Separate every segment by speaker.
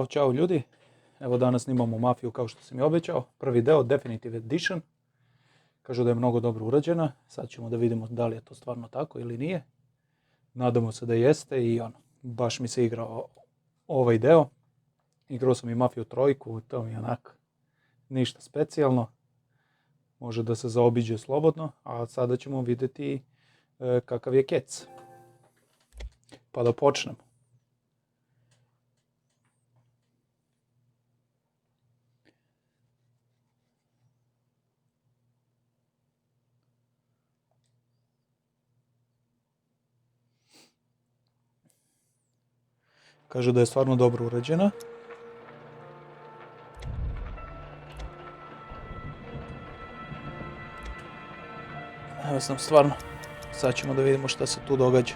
Speaker 1: Ćao ljudi. Evo danas snimamo Mafiju kao što sam i obećao. Prvi deo, Definitive Edition. Kažu da je mnogo dobro urađena. Sad ćemo da vidimo da li je to stvarno tako ili nije. Nadamo se da jeste i baš mi se igrao ovaj deo. Igrao sam i Mafiju trojku, to mi je onak ništa specijalno. Može da se zaobiđe slobodno, a sada ćemo vidjeti kakav je kec. Pa da počnemo. Kaže da je stvarno dobro urađena. Evo sam stvarno. Sad ćemo da vidimo šta se tu događa.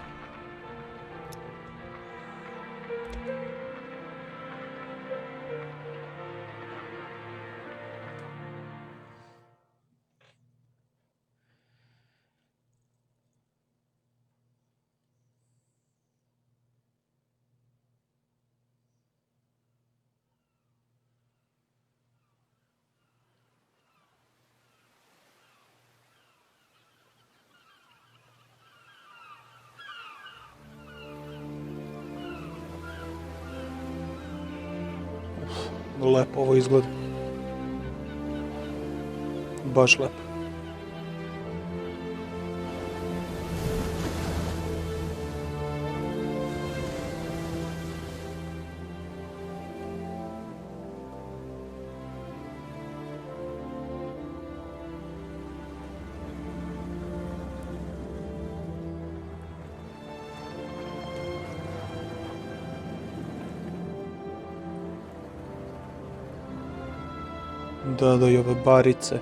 Speaker 1: Lepo ovo izgleda. Baš lepo. Da, i ove barice.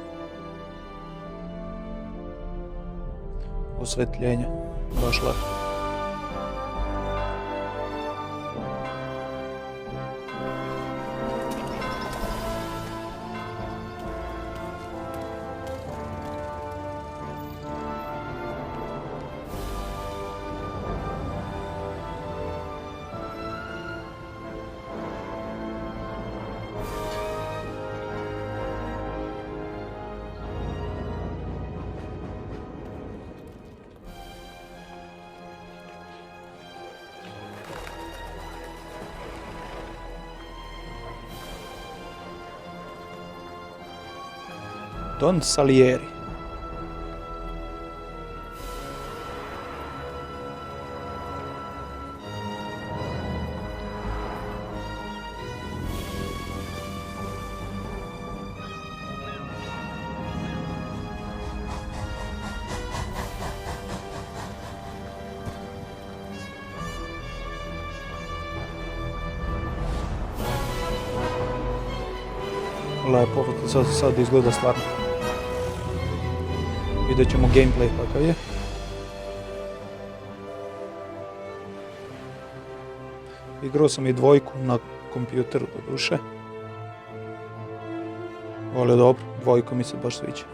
Speaker 1: Osvetljenja. Baš lepo. Don Salieri. Lepo, sad izgleda stvarno. Vidjet ćemo gameplay kakav je. Igrao sam i dvojku na kompjuteru do duše. Ali dobro, dvojka mi se baš sviđa.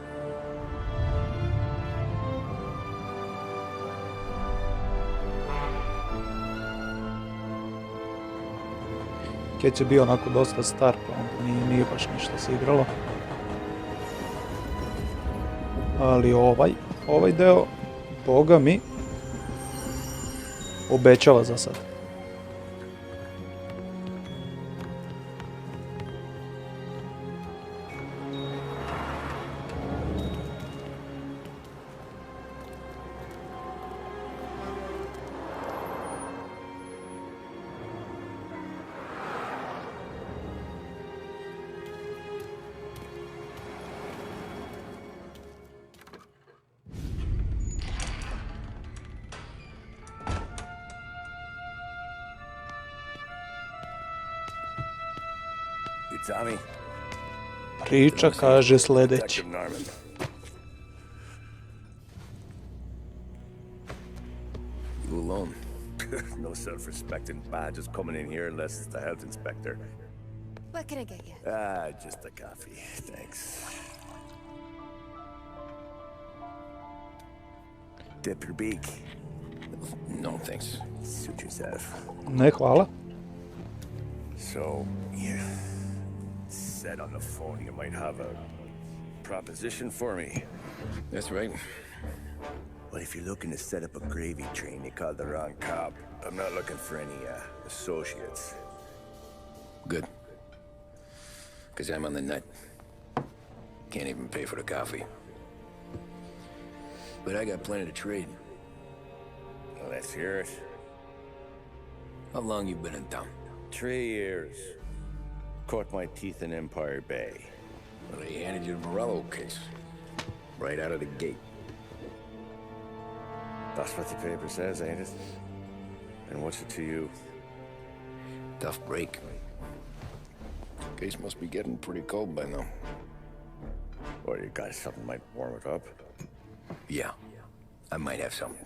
Speaker 1: Kec je bio onako dosta star, pa onda nije baš ništa se igralo. Ali ovaj deo, boga mi, obećava za sad. Priča kaže sljedeći.
Speaker 2: You alone? No self-respecting badge is coming in here unless it's the health inspector.
Speaker 3: What can I get you?
Speaker 2: Just a coffee, thanks. Dip your beak. No, thanks. Suit yourself.
Speaker 1: Ne, hvala.
Speaker 2: So, you said on the phone you might have a proposition for me.
Speaker 4: That's right.
Speaker 2: Well, if you're looking to set up a gravy train, you called the wrong cop. I'm not looking for any, associates.
Speaker 4: Good. Because I'm on the nut. Can't even pay for the coffee. But I got plenty to trade.
Speaker 2: Well, let's hear it.
Speaker 4: How long you been in town?
Speaker 2: 3 years. Caught my teeth in Empire Bay.
Speaker 4: Well, they handed you the Morello case. Right out of the gate.
Speaker 2: That's what the paper says, ain't it? And what's it to you?
Speaker 4: Tough break. Case must be getting pretty cold by now.
Speaker 2: Or you got something might warm it up?
Speaker 4: Yeah. I might have something.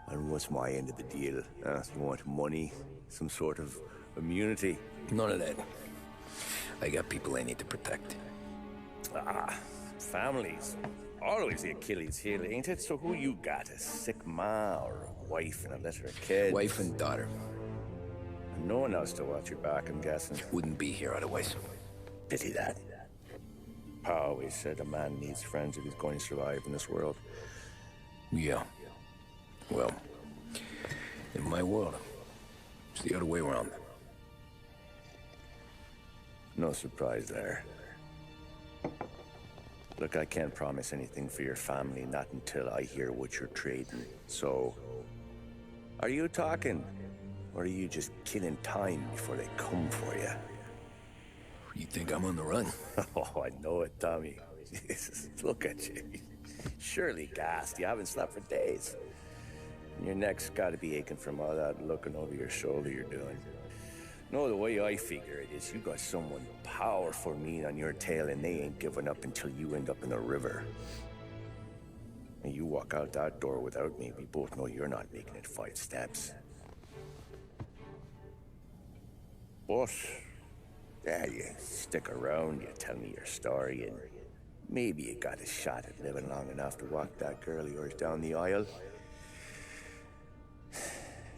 Speaker 2: And what's my end of the deal? You want money? Some sort of immunity?
Speaker 4: None of that. I got people I need to protect.
Speaker 2: Families. Always the Achilles heel, ain't it? So who you got? A sick ma or a wife and a litter of kids?
Speaker 4: Wife and daughter.
Speaker 2: And no one else to watch your back, I'm guessing.
Speaker 4: Wouldn't be here otherwise.
Speaker 2: Pity that. Pa always said a man needs friends if he's going to survive in this world.
Speaker 4: Yeah. Well, in my world, it's the other way around.
Speaker 2: No surprise there. Look, I can't promise anything for your family, not until I hear what you're trading. So, are you talking? Or are you just killing time before they come for you?
Speaker 4: You think I'm on the run?
Speaker 2: Oh, I know it, Tommy. Jesus, look at you. Surely gassed. You haven't slept for days. Your neck's got to be aching from all that looking over your shoulder you're doing. No, the way I figure it is you got someone powerful mean on your tail and they ain't giving up until you end up in the river. And you walk out that door without me, we both know you're not making it 5 steps. But, yeah, you stick around, you tell me your story, and maybe you got a shot at living long enough to walk that girl of yours down the aisle.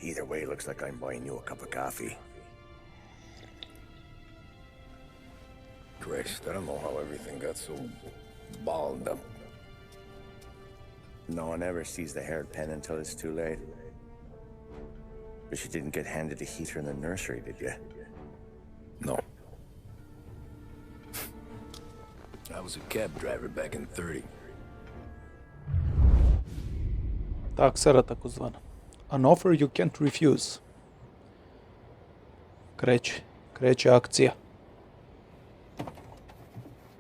Speaker 2: Either way, looks like I'm buying you a cup of coffee.
Speaker 4: Christ, I don't know how everything got so balled up.
Speaker 2: No one ever sees the haired pen until it's too late. But you didn't get handed a heater in the nursery, did you?
Speaker 4: No. I was a cab driver back in 30.
Speaker 1: Taksera takozvana. An offer you can't refuse. Kreće akcija.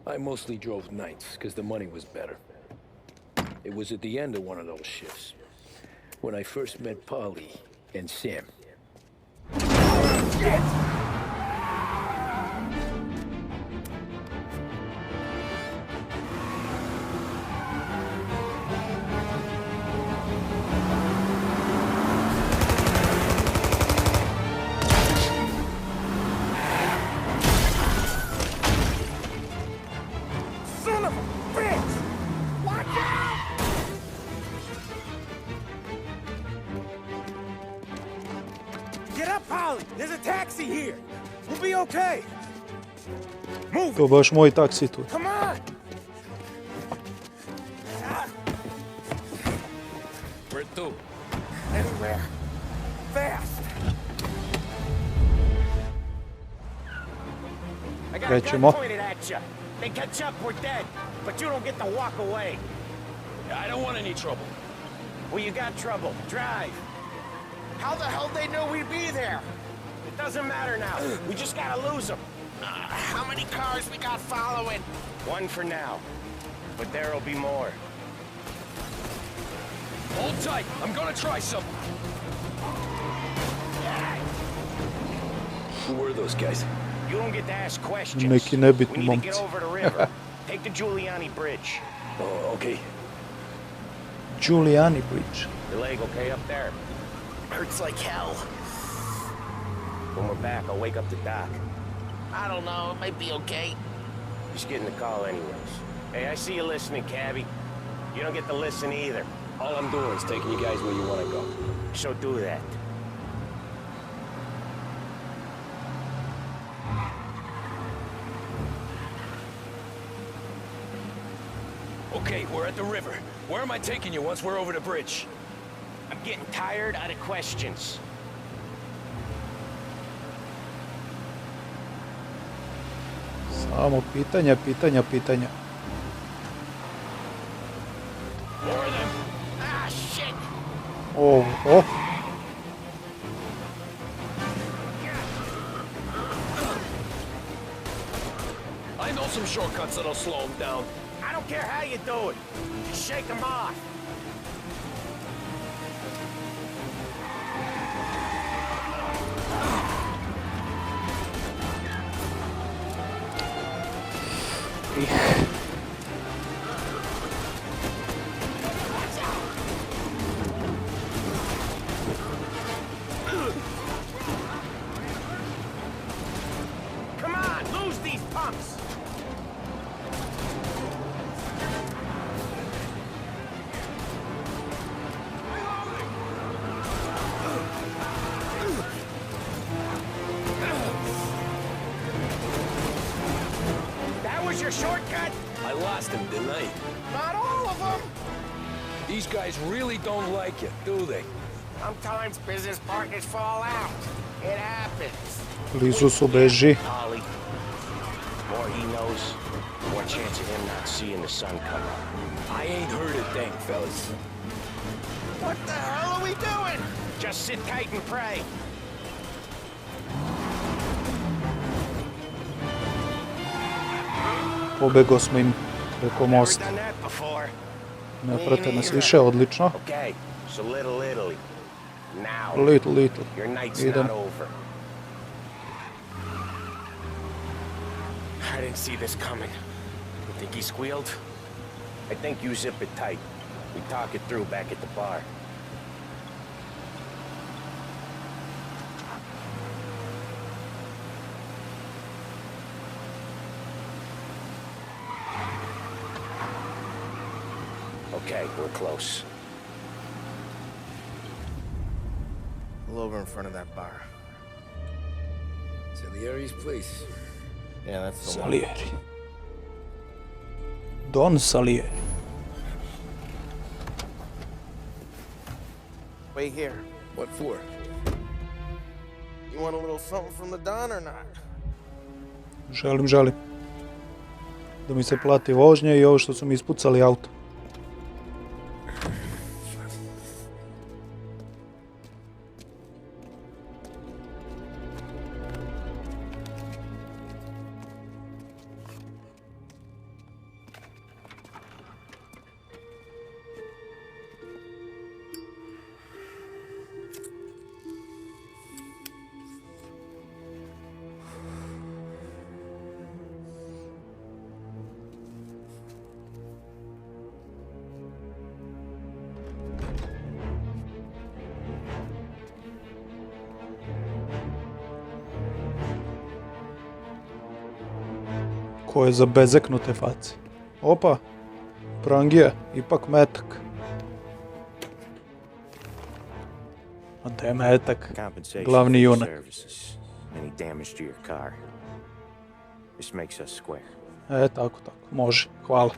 Speaker 4: I mostly drove nights, because the money was better. It was at the end of one of those shifts, when I first met Polly and Sam. Shit!
Speaker 1: To baš moj taksi tu.
Speaker 2: Come on!
Speaker 4: Where to?
Speaker 2: Anywhere. Fast!
Speaker 5: I got a
Speaker 1: Krećemo.
Speaker 5: gun pointed at you. They catch up, we're dead. But you don't get to walk away.
Speaker 4: I don't want any trouble.
Speaker 5: Well, you got trouble. Drive. How the hell they knew we'd be there? It doesn't matter now. We just gotta lose them.
Speaker 6: How many cars we got following?
Speaker 5: One for now. But there'll be more.
Speaker 4: Hold tight. I'm gonna try something. Who were those guys?
Speaker 5: You don't get to ask questions.
Speaker 1: Neki nebitni
Speaker 5: We need to get
Speaker 1: momci.
Speaker 5: over the river. Take the Giuliani Bridge.
Speaker 4: Oh, okay.
Speaker 1: Giuliani Bridge.
Speaker 5: Your leg okay up there?
Speaker 6: Hurts like hell.
Speaker 5: When we're back, I'll wake up the doc.
Speaker 6: I don't know, it might be okay.
Speaker 5: Just getting the call anyways. Hey, I see you listening, cabbie. You don't get to listen either.
Speaker 4: All I'm doing is taking you guys where you want to go.
Speaker 5: So do that.
Speaker 4: Okay, we're at the river. Where am I taking you once we're over the bridge?
Speaker 5: I'm getting tired of the questions.
Speaker 1: Samo pitanja, pitanja, pitanja.
Speaker 5: More of them. Ah, shit.
Speaker 1: Oh.
Speaker 4: I know some shortcuts that'll slow them down.
Speaker 5: I don't care how you do it. Just shake them off. Come on, lose these punks. That was your shortcut?
Speaker 4: I lost him, didn't I?
Speaker 5: Not all of them.
Speaker 4: These guys really don't like you, do they?
Speaker 5: Sometimes business partners fall out. It happens.
Speaker 1: Blizu su beži.
Speaker 5: Ollie. More he knows, more chance of him not seeing the sun come up.
Speaker 4: I ain't heard a thing, fellas.
Speaker 5: What the hell are we doing? Just sit tight and pray.
Speaker 1: Pobego smo im preko
Speaker 5: Never
Speaker 1: mosta.
Speaker 5: done that before.
Speaker 1: Ne prate nas više, odlično.
Speaker 5: Okay, so Little Italy. Now,
Speaker 1: Little.
Speaker 5: your night's
Speaker 1: Idem.
Speaker 5: not over. I didn't see this coming. You think he squealed? I think you zip it tight. We talk it through back at the bar. Okay, we're close. Pull over in front of that bar.
Speaker 4: Salieri's place.
Speaker 5: Yeah, that's the one.
Speaker 1: Salieri. Don Salieri.
Speaker 5: Wait here.
Speaker 4: What for?
Speaker 5: You want a little something from the Don or not?
Speaker 1: Želim. Da mi se plati vožnja i ovo što su mi ispucali auto. Ko je za bezeknute face? Opa, prangija, ipak metak. A da je metak,
Speaker 5: Compensation
Speaker 1: glavni
Speaker 5: for your
Speaker 1: junak.
Speaker 5: services. Any damage to your car. This makes us square.
Speaker 1: Tako, može, hvala.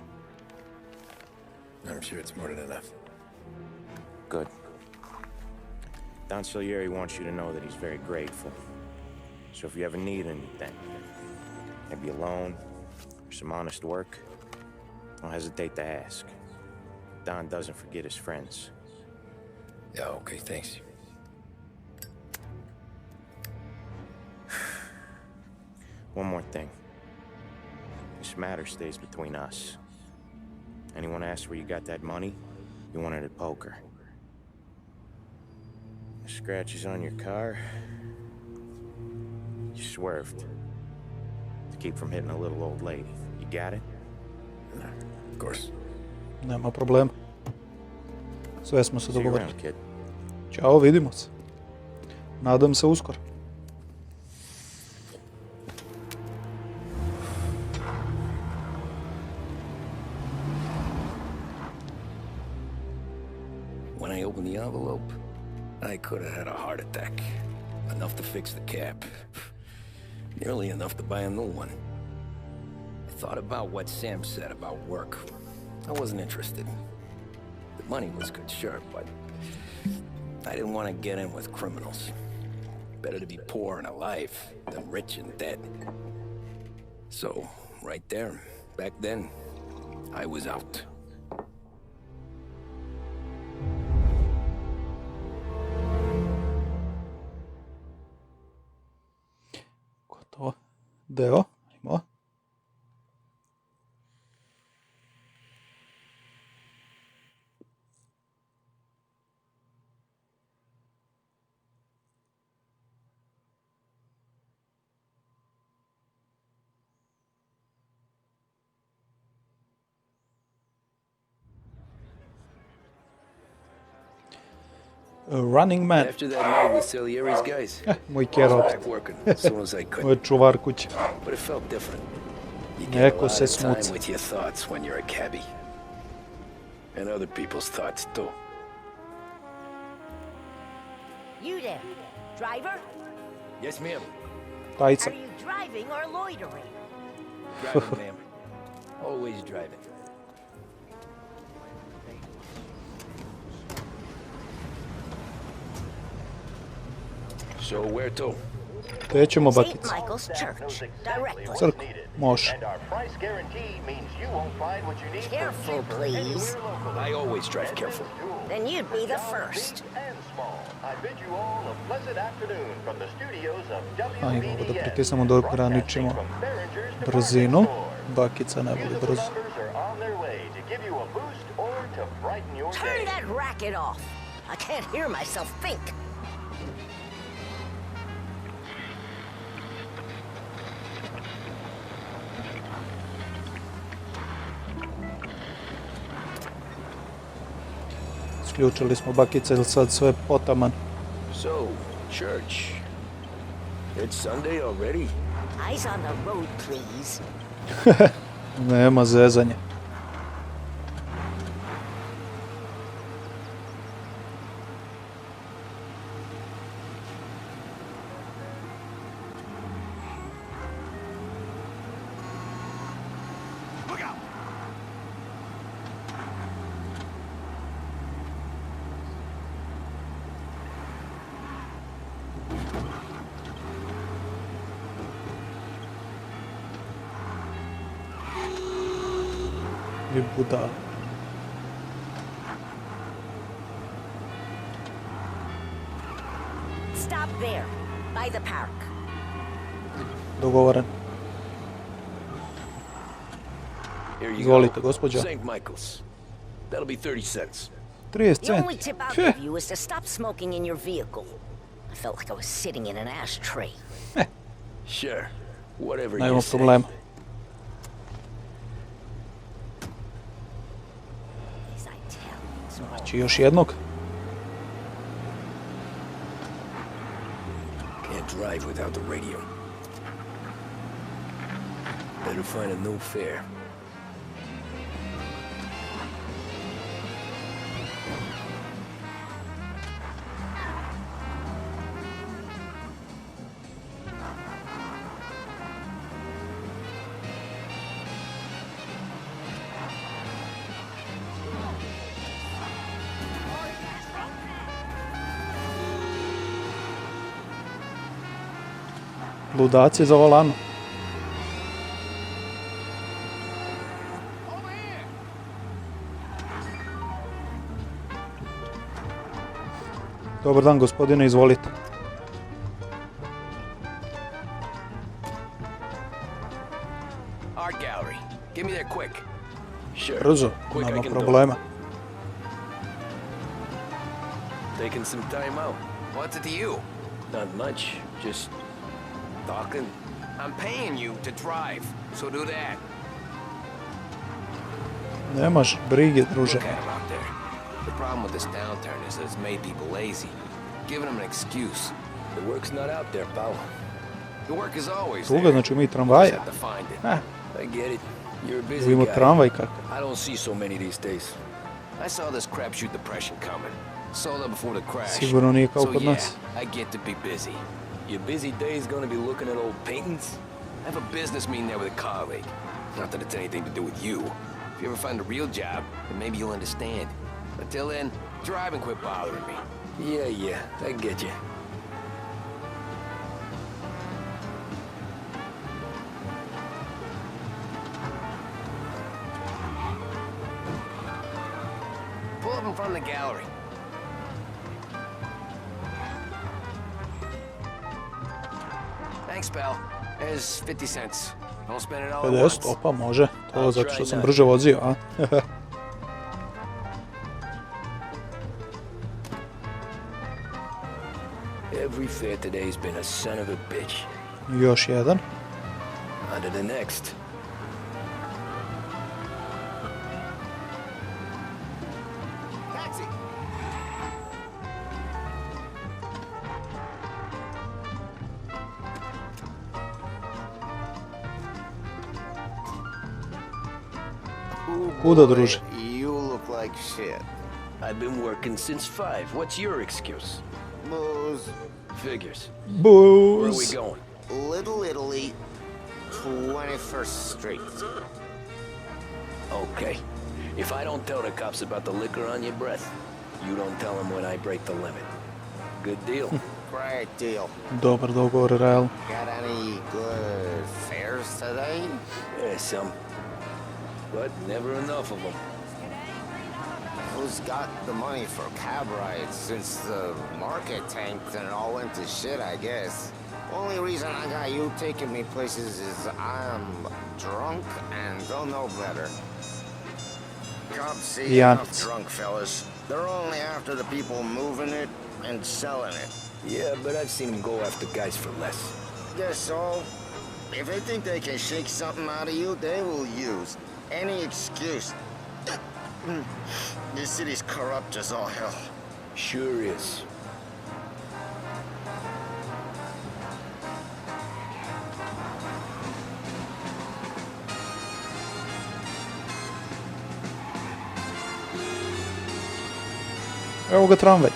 Speaker 4: I'm sure it's more than enough.
Speaker 5: Good. Don Salieri wants you to know that he's very grateful. So if you ever need anything, maybe a loan or some honest work, don't hesitate to ask. Don doesn't forget his friends.
Speaker 4: Yeah, okay, thanks.
Speaker 5: One more thing. This matter stays between us. Anyone asks where you got that money, you won it at poker. The scratches on your car, you swerved to keep from hitting a little old lady. You got it?
Speaker 4: Of course.
Speaker 1: Nema problema. Sve smo se
Speaker 5: See you
Speaker 1: dogovorili.
Speaker 5: around, kid.
Speaker 1: Ćao, vidimo se. Nadam se uskoro.
Speaker 4: When I opened the envelope, I could have had a heart attack. Enough to fix the cap. Nearly enough to buy a new one. I thought about what Sam said about work. I wasn't interested. The money was good, sure, but I didn't want to get in with criminals. Better to be poor and alive than rich and dead. So, right there, back then, I was out.
Speaker 1: Gotovo. Deo, ajmo. Running Man.
Speaker 4: After that night with Salieri's guys,
Speaker 1: Moj
Speaker 4: I was
Speaker 1: kjer
Speaker 4: back working as soon as I could.
Speaker 1: Moj čuvar kuće.
Speaker 4: But it felt different. You get a
Speaker 1: Neko
Speaker 4: lot
Speaker 1: se
Speaker 4: of time
Speaker 1: smuca.
Speaker 4: with your thoughts when you're a cabbie. And other people's thoughts too.
Speaker 7: You there, driver?
Speaker 4: Yes, ma'am.
Speaker 1: Tajca.
Speaker 7: Are you driving or loitering?
Speaker 4: Driving, ma'am. Always driving. So where to?
Speaker 1: Gdje ćemo,
Speaker 7: St.
Speaker 1: bakica?
Speaker 7: Michael's Church, directly.
Speaker 1: Crkvu. Može.
Speaker 8: And our price guarantee means you won't find what you need for
Speaker 7: Careful,
Speaker 8: cheaper
Speaker 7: please.
Speaker 8: anywhere locally.
Speaker 4: I always drive careful.
Speaker 7: Then you'd be the
Speaker 8: Big
Speaker 7: first.
Speaker 8: and small. I bid you all a pleasant afternoon from the studios of
Speaker 1: Ajmo da
Speaker 8: WBDS,
Speaker 1: pritisnemo da ograničimo
Speaker 8: broadcasting from Behringer's department
Speaker 1: brzinu.
Speaker 8: store.
Speaker 1: Bakica ne voli
Speaker 8: Musical
Speaker 1: brzo.
Speaker 8: numbers are on their way to give you a boost or to brighten your
Speaker 7: Turn
Speaker 8: day.
Speaker 7: that racket off. I can't hear myself think.
Speaker 1: Isključili smo bakice, ili sad sve potaman.
Speaker 4: So, church. It's Sunday already?
Speaker 7: Eyes on the road, please.
Speaker 1: Nema zezanja. I budala.
Speaker 7: Stop there, by the park.
Speaker 1: Dogovoren.
Speaker 4: Here you
Speaker 1: Izvolite,
Speaker 4: go.
Speaker 1: gospođo.
Speaker 4: St. Michael's. That'll be 30 cents.
Speaker 1: 30
Speaker 7: The only
Speaker 1: centi.
Speaker 7: tip I'll
Speaker 1: Heh.
Speaker 7: give you is to stop smoking in your vehicle. I felt like I was sitting in an ashtray.
Speaker 4: Sure. Whatever
Speaker 1: Nemamo
Speaker 4: you say.
Speaker 1: problema.
Speaker 7: These Italians.
Speaker 1: Znači još jednog.
Speaker 4: Can't drive without the radio. Better find a new fare.
Speaker 1: Ludaci za volano. Dobar dan, gospodine, izvolite.
Speaker 4: Art gallery. Get me there quick. Sure.
Speaker 1: Brzo,
Speaker 4: Quick, I
Speaker 1: nema
Speaker 4: can do it.
Speaker 1: problema.
Speaker 4: Taking some time out.
Speaker 6: What's it to you?
Speaker 4: Not much. Just talking.
Speaker 6: I'm paying you to drive, so do that.
Speaker 1: Nemaš brige, druže.
Speaker 6: Look at him out there. The problem with this downturn is that it's made people lazy, giving them an excuse.
Speaker 4: The work's not out there, pal.
Speaker 6: The work is always
Speaker 1: Tuga,
Speaker 6: there.
Speaker 1: znači mi
Speaker 6: You just
Speaker 1: tramvaja.
Speaker 6: have to find it.
Speaker 1: Ah,
Speaker 4: I get it. You're a busy
Speaker 1: vidimo
Speaker 4: guy.
Speaker 1: tramvaj kakav.
Speaker 4: I don't see so many these days.
Speaker 6: I saw this crapshoot depression coming. Sold up before the crash.
Speaker 1: Sigurno nije kao
Speaker 6: So
Speaker 1: kod
Speaker 6: yeah,
Speaker 1: nas.
Speaker 6: I get to be busy.
Speaker 4: Your busy day's gonna be looking at old paintings?
Speaker 6: I have a business meeting there with a colleague. Not that it's anything to do with you. If you ever find a real job, then maybe you'll understand. Until then, drive and quit bothering me.
Speaker 4: Yeah, I get you.
Speaker 6: Pull up in front of the gallery. Thanks, pal. There's 50 cents. Don't spend it all at
Speaker 1: 50,
Speaker 6: once.
Speaker 1: opa, može. To zato što sam brže vozio, a?
Speaker 4: Every fair today's been a son of a bitch.
Speaker 1: Još jedan.
Speaker 4: On to the next.
Speaker 6: Taxi!
Speaker 1: Kuda, druže?
Speaker 2: You look like shit.
Speaker 4: I've been working since 5. What's your excuse?
Speaker 2: Booze.
Speaker 4: Figures. Where are we
Speaker 1: Booze.
Speaker 4: going?
Speaker 2: Little Italy, 21st Street.
Speaker 4: Okay. If I don't tell the cops about the liquor on your breath, you don't tell them when I break the limit. Good deal.
Speaker 2: Great deal.
Speaker 1: Dobar dogovor, real.
Speaker 2: Got any good fares today?
Speaker 4: Yeah, some. But never enough of them.
Speaker 2: Who's got the money for cab rides since the market tanked and it all went to shit, I guess? Only reason I got you taking me places is I'm drunk and don't know better. Cops see
Speaker 1: Yeah.
Speaker 2: enough drunk fellas. They're only after the people moving it and selling it.
Speaker 4: Yeah, but I've seen them go after guys for less.
Speaker 2: Guess so. If they think they can shake something out of you, they will use any excuse. This city's corrupt as all hell.
Speaker 4: Sure is.
Speaker 1: Evo ga tramvaj.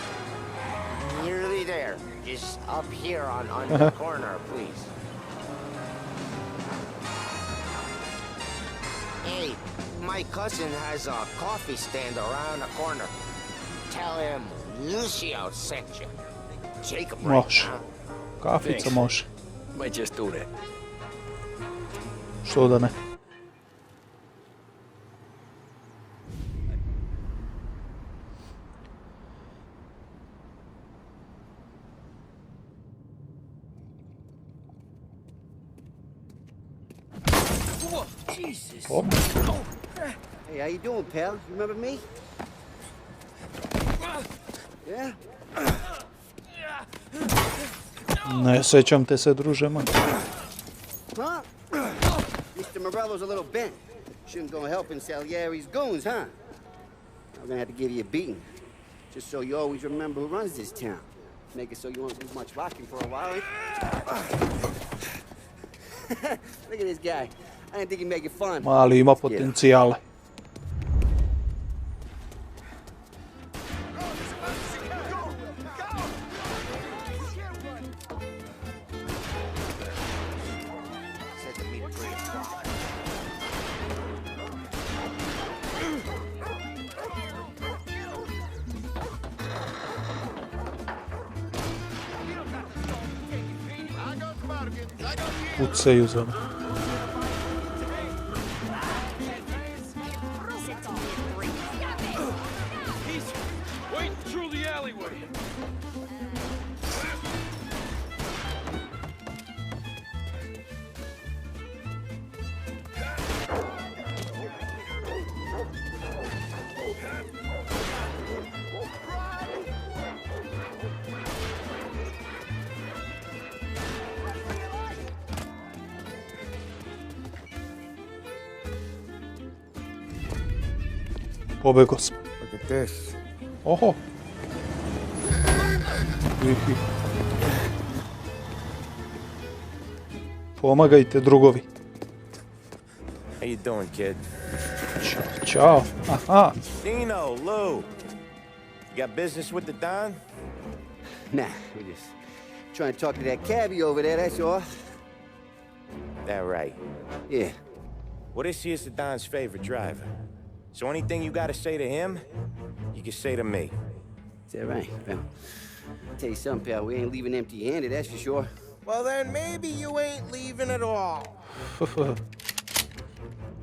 Speaker 2: Nearly there. Just up here on the corner, please. Hey, my cousin has a coffee stand around the corner. Tell him Lucio sent you. Take a break,
Speaker 1: Može.
Speaker 2: huh?
Speaker 1: Kafica
Speaker 4: Thanks.
Speaker 1: može.
Speaker 4: Might just do that.
Speaker 1: Što da ne.
Speaker 9: Jesus.
Speaker 1: Op.
Speaker 9: Hey, how you doing, pal? You remember me? Yeah?
Speaker 1: Ne sjećam te se, druže moj.
Speaker 9: Huh? Mr. Morello's a little bent. Shouldn't go helping Salieri's goons, huh? I'm gonna have to give you a beating. Just so you always remember who runs this town. Make it so you won't do much rocking for a while. Look at this guy. I didn't think he'd make it fun.
Speaker 1: Mali ima potencijale.
Speaker 2: Said to meet at 3 o'clock.
Speaker 1: Pucaju za me.
Speaker 10: Wait through the alleyway.
Speaker 1: Pobego sam.
Speaker 2: Look at this.
Speaker 1: Oho. Pomagajte drugovi.
Speaker 5: How you doing, kid?
Speaker 1: Ćao. Aha.
Speaker 5: Dino, Lou. You got business with the Don?
Speaker 9: Nah, we're just trying to talk to that cabbie over there, that's all.
Speaker 5: That right.
Speaker 9: Yeah.
Speaker 5: What is he as the Don's favorite driver? So anything you gotta say to him, you can say to me.
Speaker 9: Is that right? Well, I'll tell you something, pal. We ain't leaving empty-handed, that's for sure.
Speaker 11: Well, then maybe you ain't leaving at all.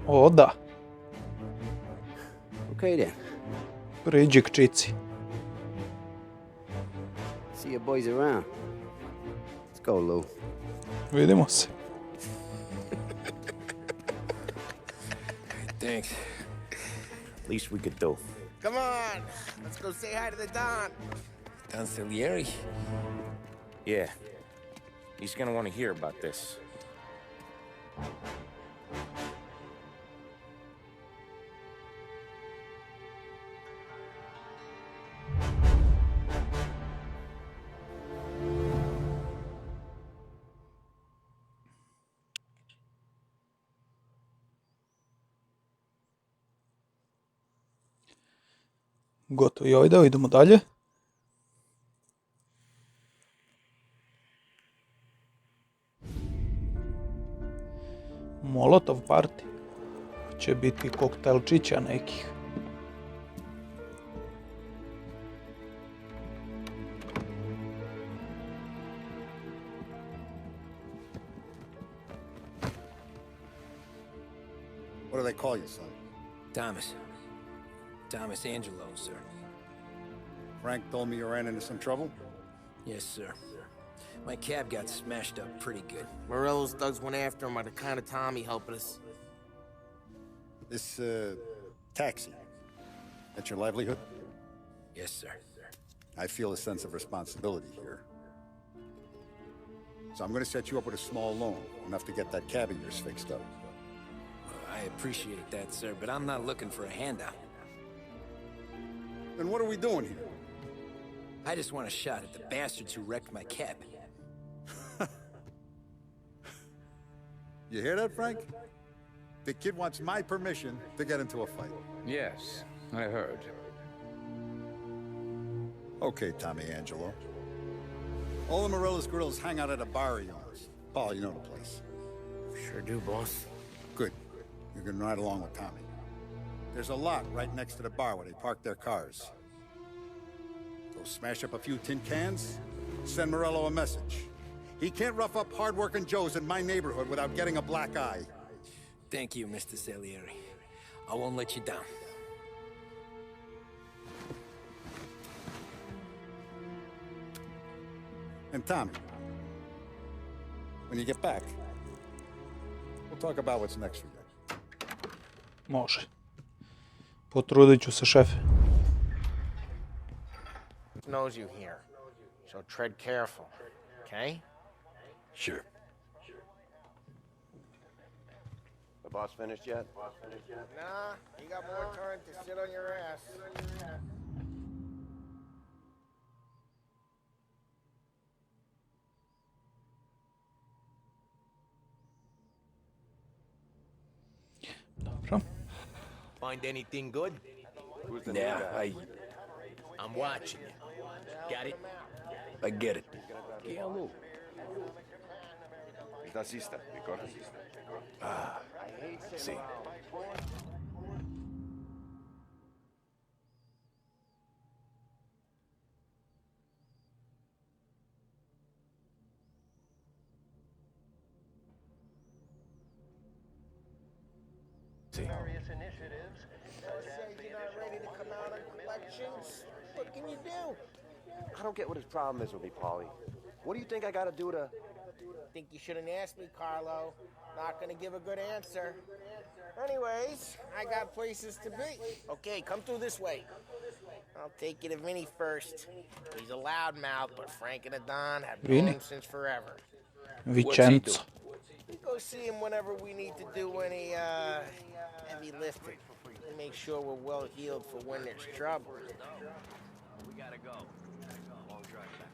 Speaker 1: O da,
Speaker 9: Okay, then.
Speaker 1: priđi k čici.
Speaker 9: See you boys around. Let's go, Lou.
Speaker 1: Vidimo se.
Speaker 4: Thanks.
Speaker 5: Least we could do.
Speaker 11: Come on, let's go say hi to the Don.
Speaker 4: Don Salieri?
Speaker 5: Yeah. He's gonna want to hear about this.
Speaker 1: Gotovo je ovaj deo, idemo dalje. Molotov party. Će biti koktelčića nekih.
Speaker 12: What do they call you, son?
Speaker 4: Thomas. Thomas Angelo, sir.
Speaker 12: Frank told me you ran into some trouble?
Speaker 4: Yes, sir. My cab got smashed up pretty good.
Speaker 11: Morello's thugs went after him on account of Tommy helping us.
Speaker 12: This, taxi. That's your livelihood?
Speaker 4: Yes, sir.
Speaker 12: I feel a sense of responsibility here. So I'm gonna set you up with a small loan, enough to get that cab of yours fixed up.
Speaker 4: I appreciate that, sir, but I'm not looking for a handout.
Speaker 12: Then what are we doing here?
Speaker 4: I just want a shot at the bastards who wrecked my cab.
Speaker 12: You hear that, Frank? The kid wants my permission to get into a fight.
Speaker 13: Yes, I heard.
Speaker 12: Okay, Tommy Angelo. All the Morello's girls hang out at a bar he owns. Paul, you know the place.
Speaker 11: Sure do, boss.
Speaker 12: Good. You can ride along with Tommy. There's a lot right next to the bar where they park their cars. Go smash up a few tin cans, send Morello a message. He can't rough up hard-working Joes in my neighborhood without getting a black eye.
Speaker 4: Thank you, Mr. Salieri. I won't let you down.
Speaker 12: And Tommy, when you get back, we'll talk about what's next for you.
Speaker 1: Može. Potrudit ću se, šefe.
Speaker 11: Knows you here, so tread careful, okay?
Speaker 4: Sure.
Speaker 2: The boss finished yet?
Speaker 11: Nah, you got more time to sit on your ass.
Speaker 1: Dobro.
Speaker 11: Find anything good?
Speaker 4: Yeah,
Speaker 11: I'm watching you. Got it?
Speaker 4: I get it.
Speaker 2: Ah, see.
Speaker 8: Various initiatives.
Speaker 11: You're not ready to come out on collections. What can you do?
Speaker 2: I don't get what his problem is with me, Paulie. What do you think I gotta do to...
Speaker 11: Think you shouldn't ask me, Carlo. Not gonna give a good answer. Anyways, I got places to be. Okay, come through this way. I'll take you to Vinny first. He's a loudmouth, but Frank and the Don have known him since forever.
Speaker 1: Vicenzo.
Speaker 11: We go see him whenever we need to do any, heavy lifting. Make sure we're well healed for when there's trouble.
Speaker 10: We gotta go. Long drive back.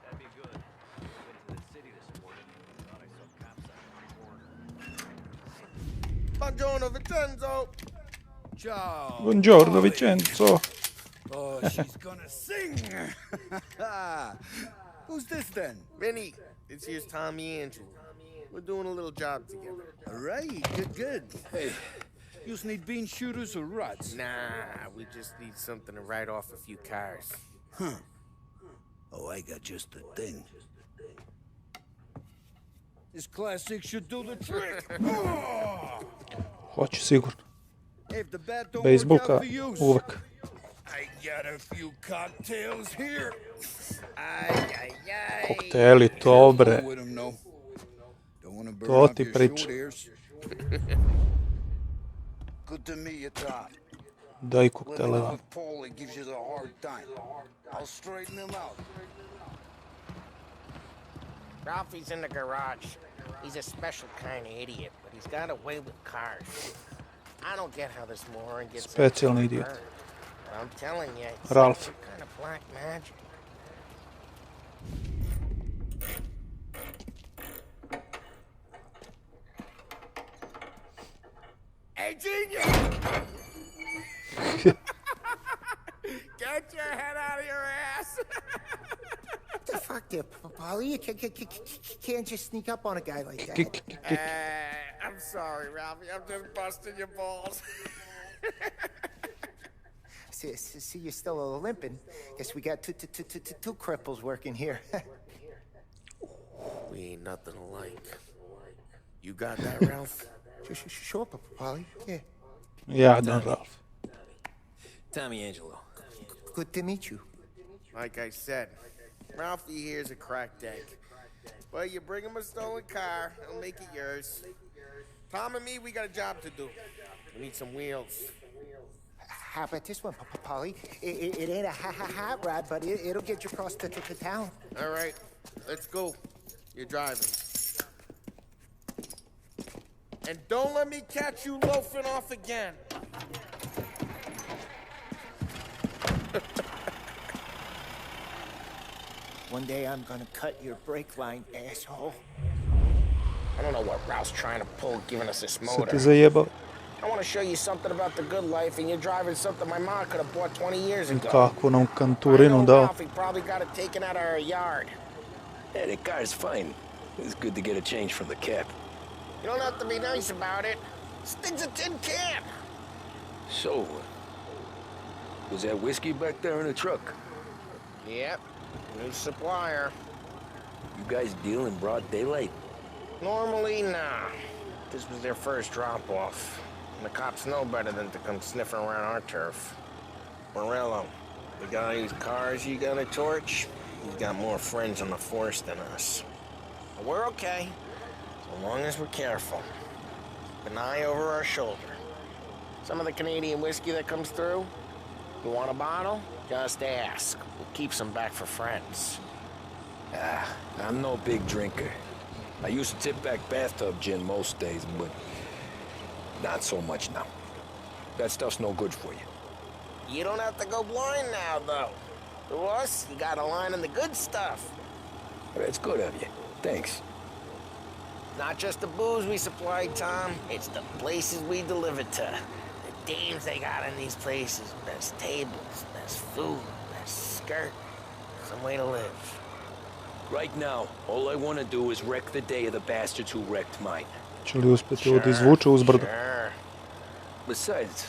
Speaker 10: That'd be good. Went to the city this morning. Thought I saw cops on the corner.
Speaker 11: Buongiorno, Vincenzo.
Speaker 12: Ciao.
Speaker 1: Buongiorno, Vicenzo.
Speaker 12: Oh, she's gonna sing. Who's this then?
Speaker 11: Vinny, this here's Tommy Angelo. We're doing a little job together.
Speaker 12: All right, good. Hey, you just need bean shooters or rods?
Speaker 11: Nah, we just need something to write off a few cars.
Speaker 12: Huh. Oh, I got just the thing. This classic should do the trick.
Speaker 1: Hoće sigurno.
Speaker 12: If the bat don't work
Speaker 1: Bejsbolka
Speaker 12: out for you,
Speaker 1: uvek.
Speaker 12: I got a few cocktails here.
Speaker 1: Kokteli, to bre.
Speaker 12: With 'em, no. Don't wanna burn
Speaker 1: To
Speaker 12: up
Speaker 1: ti
Speaker 12: your
Speaker 1: pričam.
Speaker 12: short ears. Good to meet you, Tom.
Speaker 1: Daj
Speaker 12: Living
Speaker 1: koktele vam.
Speaker 12: with Paulie gives you the hard time. I'll straighten him out.
Speaker 11: Ralphie's in the garage. He's a special kind of idiot, but he's got a way with cars. I don't get how this moron gets
Speaker 1: Specijalni idiot.
Speaker 11: burned. But I'm telling you, it's
Speaker 1: Ralph.
Speaker 11: some kind of black magic. Hey, genius! Get your head out of your ass!
Speaker 14: What the fuck there, Polly? You can't just sneak up on a guy like that.
Speaker 11: I'm sorry, Ralphie. I'm just busting your balls.
Speaker 14: See, you're still limping. Guess we got two cripples working here.
Speaker 11: We ain't nothing alike. You got that, Ralph?
Speaker 14: Sure, Polly. Yeah.
Speaker 1: Ja, dan Ralph.
Speaker 4: Tommy Angelo.
Speaker 14: Good to meet you.
Speaker 11: Like I said, Ralphie here's a cracked egg. Well, you bring him a stolen car, he'll make it yours. Tom and me, we got a job to do. We need some wheels.
Speaker 14: How about this one, Polly? It ain't a hot rod, but it'll get you across to town.
Speaker 11: All right, let's go. You're driving. And don't let me catch you loafing off again.
Speaker 14: One day I'm gonna cut your brake line, asshole.
Speaker 11: I don't know what Ralph's trying to pull giving us this
Speaker 1: Se
Speaker 11: motor.
Speaker 1: ti zajebao.
Speaker 11: I want to show you something about the good life, and you're driving something my mom could have bought 20 years ago.
Speaker 1: Kako nam
Speaker 11: I
Speaker 1: kanturinu
Speaker 11: know
Speaker 1: dao.
Speaker 11: Ralphie probably got it taken out of her yard.
Speaker 4: Yeah, the car's fine. It's good to get a change from the cap.
Speaker 11: You don't have to be nice about it. This thing's a tin can.
Speaker 4: So, was that whiskey back there in the truck?
Speaker 11: Yep, new supplier.
Speaker 4: You guys deal in broad daylight?
Speaker 11: Normally, nah. This was their first drop-off. And the cops know better than to come sniffing around our turf. Morello, the guy whose cars you got a torch, he's got more friends on the force than us. But we're okay, so long as we're careful. An eye over our shoulder. Some of the Canadian whiskey that comes through, you want a bottle? Just ask. We'll keep some back for friends.
Speaker 4: I'm no big drinker. I used to tip back bathtub gin most days, but not so much now. That stuff's no good for you.
Speaker 11: You don't have to go blind now, though. To us, you got a line in the good stuff.
Speaker 4: That's good of you. Thanks.
Speaker 11: Not just the booze we supply, Tom. It's the places we deliver to. The dames they got in these places. Best tables, best food, best skirt. Some way to live.
Speaker 4: Right now, all I want to do is wreck the day of the bastards who wrecked mine.
Speaker 1: Će li uspjeti ovo da izvuče uzbrdo?
Speaker 11: Sure.
Speaker 4: Besides,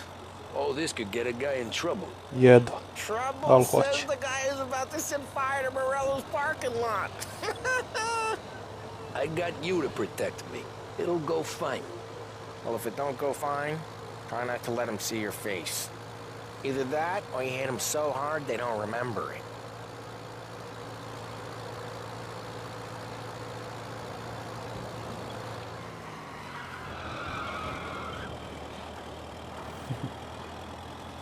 Speaker 4: all this could get a guy in trouble.
Speaker 1: Jedva.
Speaker 11: Trouble
Speaker 1: Ali
Speaker 11: says
Speaker 1: hoće.
Speaker 11: the guy is about to set fire to Morello's parking lot.
Speaker 4: I got you to protect me. It'll go fine.
Speaker 11: Well, if it don't go fine, try not to let them see your face. Either that, or you hit them so hard they don't remember it.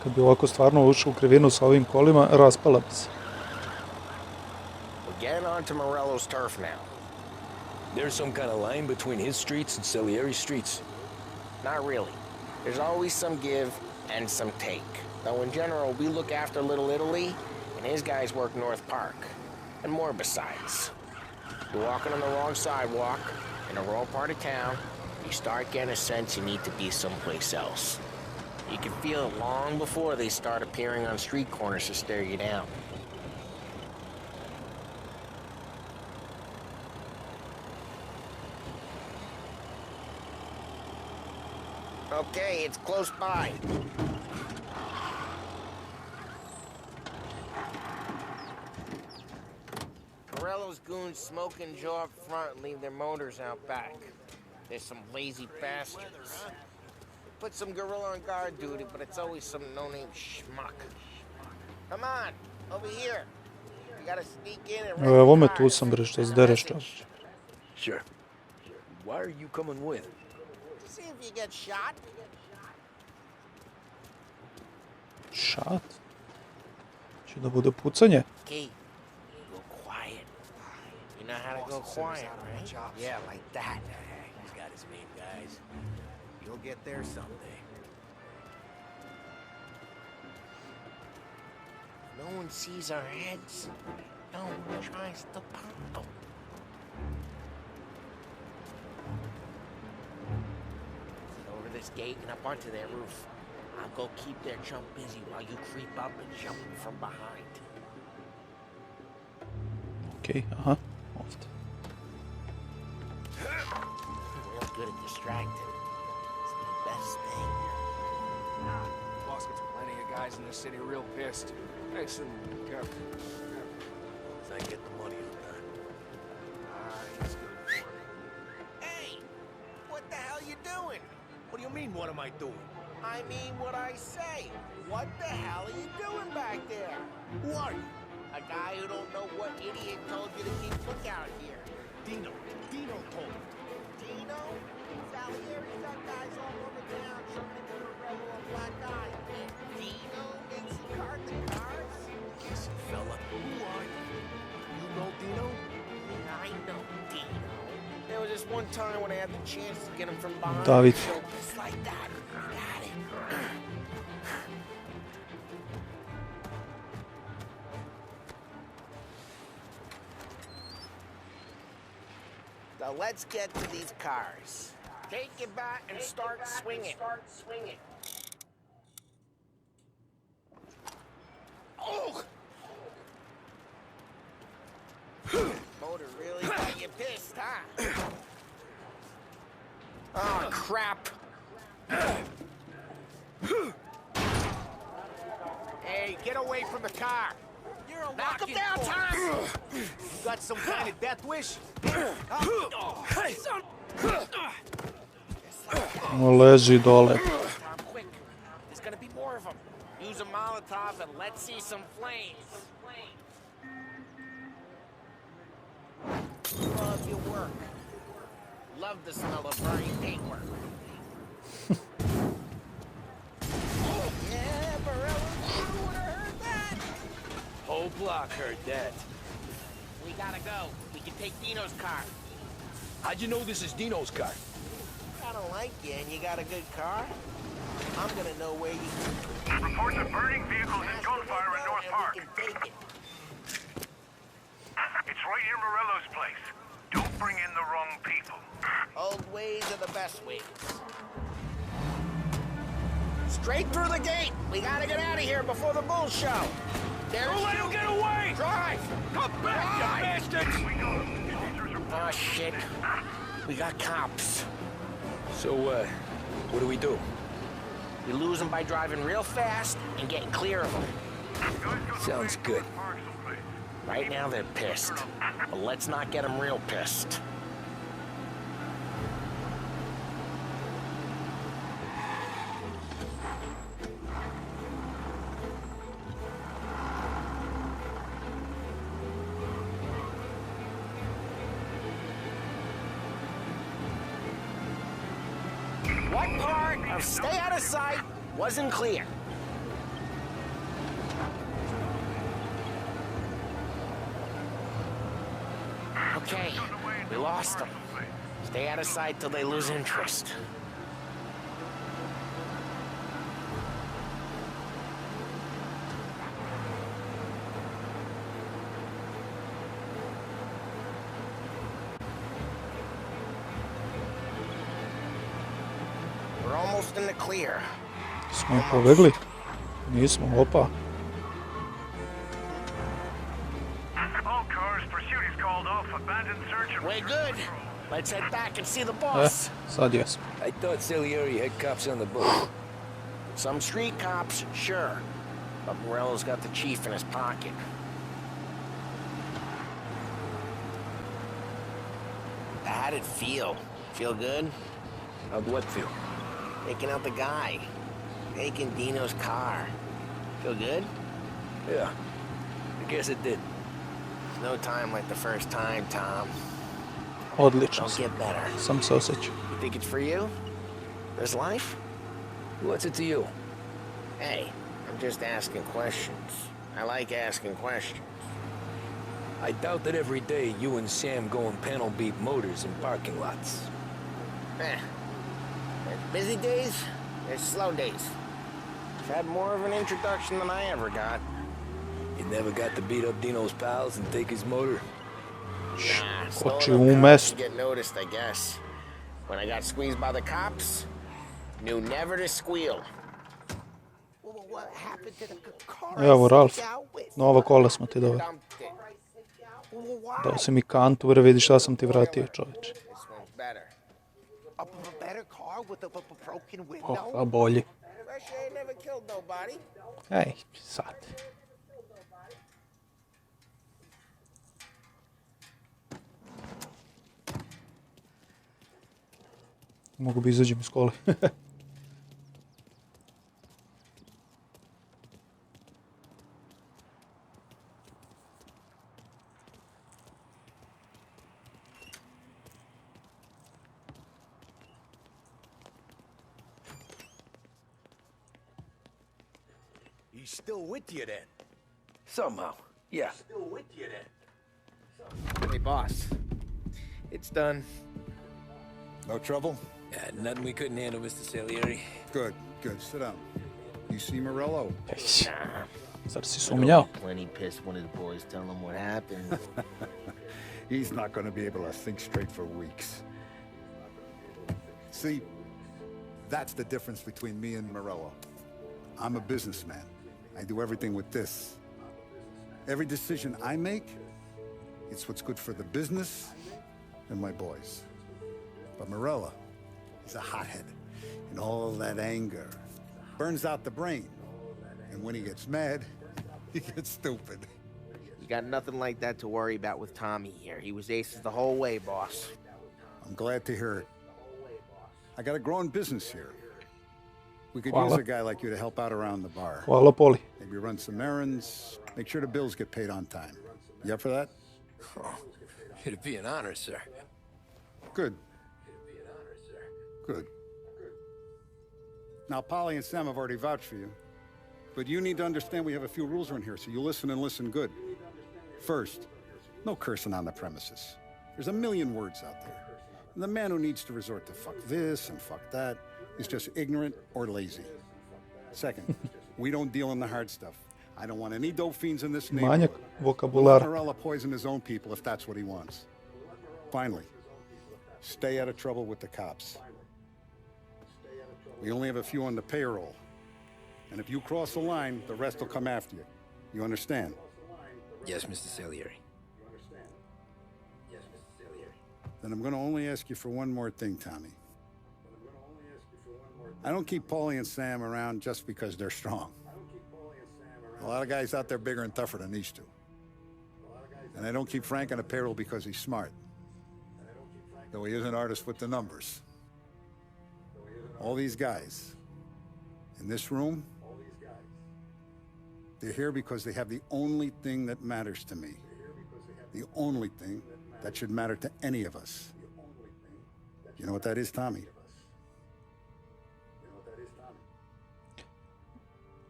Speaker 1: Kad bi ovako stvarno ušao u krivinu sa ovim kolima, raspala bi se.
Speaker 11: We're getting onto Morello's turf now.
Speaker 4: There's some kind of line between his streets and Salieri's streets?
Speaker 11: Not really. There's always some give and some take. Though in general, we look after Little Italy, and his guys work North Park. And more besides. You're walking on the wrong sidewalk, in the wrong part of town, you start getting a sense you need to be someplace else. You can feel it long before they start appearing on street corners to stare you down. Okay, it's close by. Morello's goons smoke and jaw up front and leave their motors out back. There's some lazy bastards. Put some gorilla on guard duty, but it's always some no-name schmuck. Come on, over here. You gotta sneak in and
Speaker 1: Evo me, tu sam bre, što zdereš čovječe.
Speaker 4: Sure. Why are you coming with?
Speaker 11: To see if you get shot.
Speaker 1: Šat? Će da bude pucanje?
Speaker 11: Key, go quiet. You know how to go quiet, right? Yeah, like that.
Speaker 4: He's got his main guys. You'll get there someday.
Speaker 11: No one sees our heads. No one tries to pop them. Over this gate and up onto that roof. I'll go keep their chump busy while you creep up and jump from behind.
Speaker 1: Okej, aha, ovdje.
Speaker 11: Real good at distracting. It's the best thing.
Speaker 10: Boss gets plenty of guys in the city real pissed. Listen, careful.
Speaker 4: As I get the money on that.
Speaker 10: He's good for it.
Speaker 11: Hey, what the hell you doing?
Speaker 4: What do you mean, what am I doing?
Speaker 11: I mean what I say. What the hell are you doing back there?
Speaker 4: Who are you?
Speaker 11: A guy who don't know what idiot told you to keep lookout here.
Speaker 4: Dino. Dino told me.
Speaker 11: Dino? Salieri's got guys all over town trying to get a regular black eye. And Dino makes you card the cars?
Speaker 4: Listen, fella. Who are you? You know Dino?
Speaker 11: I know Dino. There was this one time when I had the chance to get him from behind.
Speaker 1: David.
Speaker 11: Just like that. Got it. So let's get to these cars. Take your bat and start swinging. Oh! Motor really got you pissed, huh? Oh, crap.
Speaker 14: Hey, get away from the car.
Speaker 11: You're a knock him down, Tom!
Speaker 14: You got some kind of death wish?
Speaker 1: Leži dole.
Speaker 11: Tom, quick. There's gonna be more of them. Use a Molotov and let's see some flames. Love your work. Love the smell of burning paintwork. Yeah, Morello would have heard that.
Speaker 4: Whole block heard that.
Speaker 11: We gotta go. We can take Dino's car.
Speaker 4: How'd you know this is Dino's car?
Speaker 11: I don't like you and you got a good car. I'm gonna know where you
Speaker 15: Reports of burning vehicles and gunfire in North Park.
Speaker 11: can take it.
Speaker 15: It's right near Morello's place. Don't bring in the wrong people.
Speaker 11: Old ways are the best ways. Straight through the gate. We gotta get out of here before the bull show.
Speaker 4: Don't let him get away!
Speaker 11: Drive!
Speaker 4: Come back, you bastards!
Speaker 11: Oh, shit. We got cops.
Speaker 4: So, what do we do?
Speaker 11: We lose them by driving real fast and getting clear of them.
Speaker 4: Sounds good.
Speaker 11: Right now they're pissed. But let's not get them real pissed. What part of stay out of sight wasn't clear? Okay, we lost them. Stay out of sight till they lose interest. We're almost in the clear.
Speaker 1: Smo pobegli? Nismo, opa.
Speaker 15: All cars, pursuit is called off. Abandoned search and
Speaker 11: We're good. Let's head back and see the boss.
Speaker 1: Sad jesmo.
Speaker 4: I thought Salieri had cops on the book.
Speaker 11: Some street cops, sure. But Morello's got the chief in his pocket. How'd it feel? Feel good?
Speaker 4: How'd what feel?
Speaker 11: Taking out the guy. Taking Dino's car. Feel good?
Speaker 4: Yeah, I guess it did.
Speaker 11: No time like the first time, Tom.
Speaker 1: Odlično
Speaker 11: Don't
Speaker 1: sam.
Speaker 11: get better.
Speaker 1: Sam se osjeća.
Speaker 11: You think it's for you? This life?
Speaker 4: What's it to you?
Speaker 11: Hey, I'm just asking questions. I like asking questions.
Speaker 4: I doubt that every day you and Sam go and panel beat motors in parking lots.
Speaker 11: There's busy days, there's slow days. I've had more of an introduction than I ever got.
Speaker 4: You never got to beat up Dino's pals and take his motor?
Speaker 11: Nah,
Speaker 1: Skoči
Speaker 11: slow
Speaker 1: u
Speaker 11: enough
Speaker 1: mesto.
Speaker 11: to get noticed, I guess. When I got squeezed by the cops, knew never to squeal.
Speaker 14: What happened to the car?
Speaker 1: Evo, Ralf. Nova kola smo ti doveli. Dao si mi kantu, vidi šta sam ti vratio, čovječe.
Speaker 14: A better car with a broken window?
Speaker 1: A bolji.
Speaker 11: Fresh air never killed nobody.
Speaker 1: Ej, sad. Mogu bi izađem iz kole.
Speaker 4: He's still with you then? Somehow, yeah. Still with you then?
Speaker 10: Hey, boss. It's done.
Speaker 12: No trouble?
Speaker 4: Yeah, nothing we couldn't handle, Mr. Salieri.
Speaker 12: Good, good. Sit down. You see Morello?
Speaker 1: Zar si sumnjao?
Speaker 11: Plenty pissed when his boys tell him what happened.
Speaker 12: He's not going to be able to think straight for weeks. See, that's the difference between me and Morello. I'm a businessman. I do everything with this. Every decision I make, it's what's good for the business and my boys. But Morello, he's a hothead. And all that anger burns out the brain. And when he gets mad, he gets stupid.
Speaker 11: You got nothing like that to worry about with Tommy here. He was aces the whole way, boss.
Speaker 12: I'm glad to hear it. I got a growing business here. We could
Speaker 1: Hvala.
Speaker 12: use a guy like you to help out around the bar.
Speaker 1: Hvala, Poli.
Speaker 12: Maybe run some errands, make sure the bills get paid on time. You up for that?
Speaker 4: Oh, it'd be an honor, sir.
Speaker 12: Good. Good. Now, Polly and Sam have already vouched for you. But you need to understand we have a few rules around here, so you listen and listen good. First, no cursing on the premises. There's a million words out there. And the man who needs to resort to fuck this and fuck that is just ignorant or lazy. Second, we don't deal in the hard stuff. I don't want any dope fiends in this neighborhood.
Speaker 1: Manjak
Speaker 12: We'll let
Speaker 1: vokabulara.
Speaker 12: Morello poison his own people if that's what he wants. Finally, stay out of trouble with the cops. We only have a few on the payroll. And if you cross the line, the rest will come after you. You understand?
Speaker 4: Yes, Mr. Salieri.
Speaker 12: Then I'm going to only ask you for one more thing, Tommy. I don't keep Paulie and Sam around just because they're strong. A lot of guys out there bigger and tougher than these two. And I don't keep Frank on the payroll because he's smart. Though he is an artist with the numbers. All these guys in this room, they're here because they have the only thing that matters to me. The only thing that should matter to any of us. You know what that is, Tommy?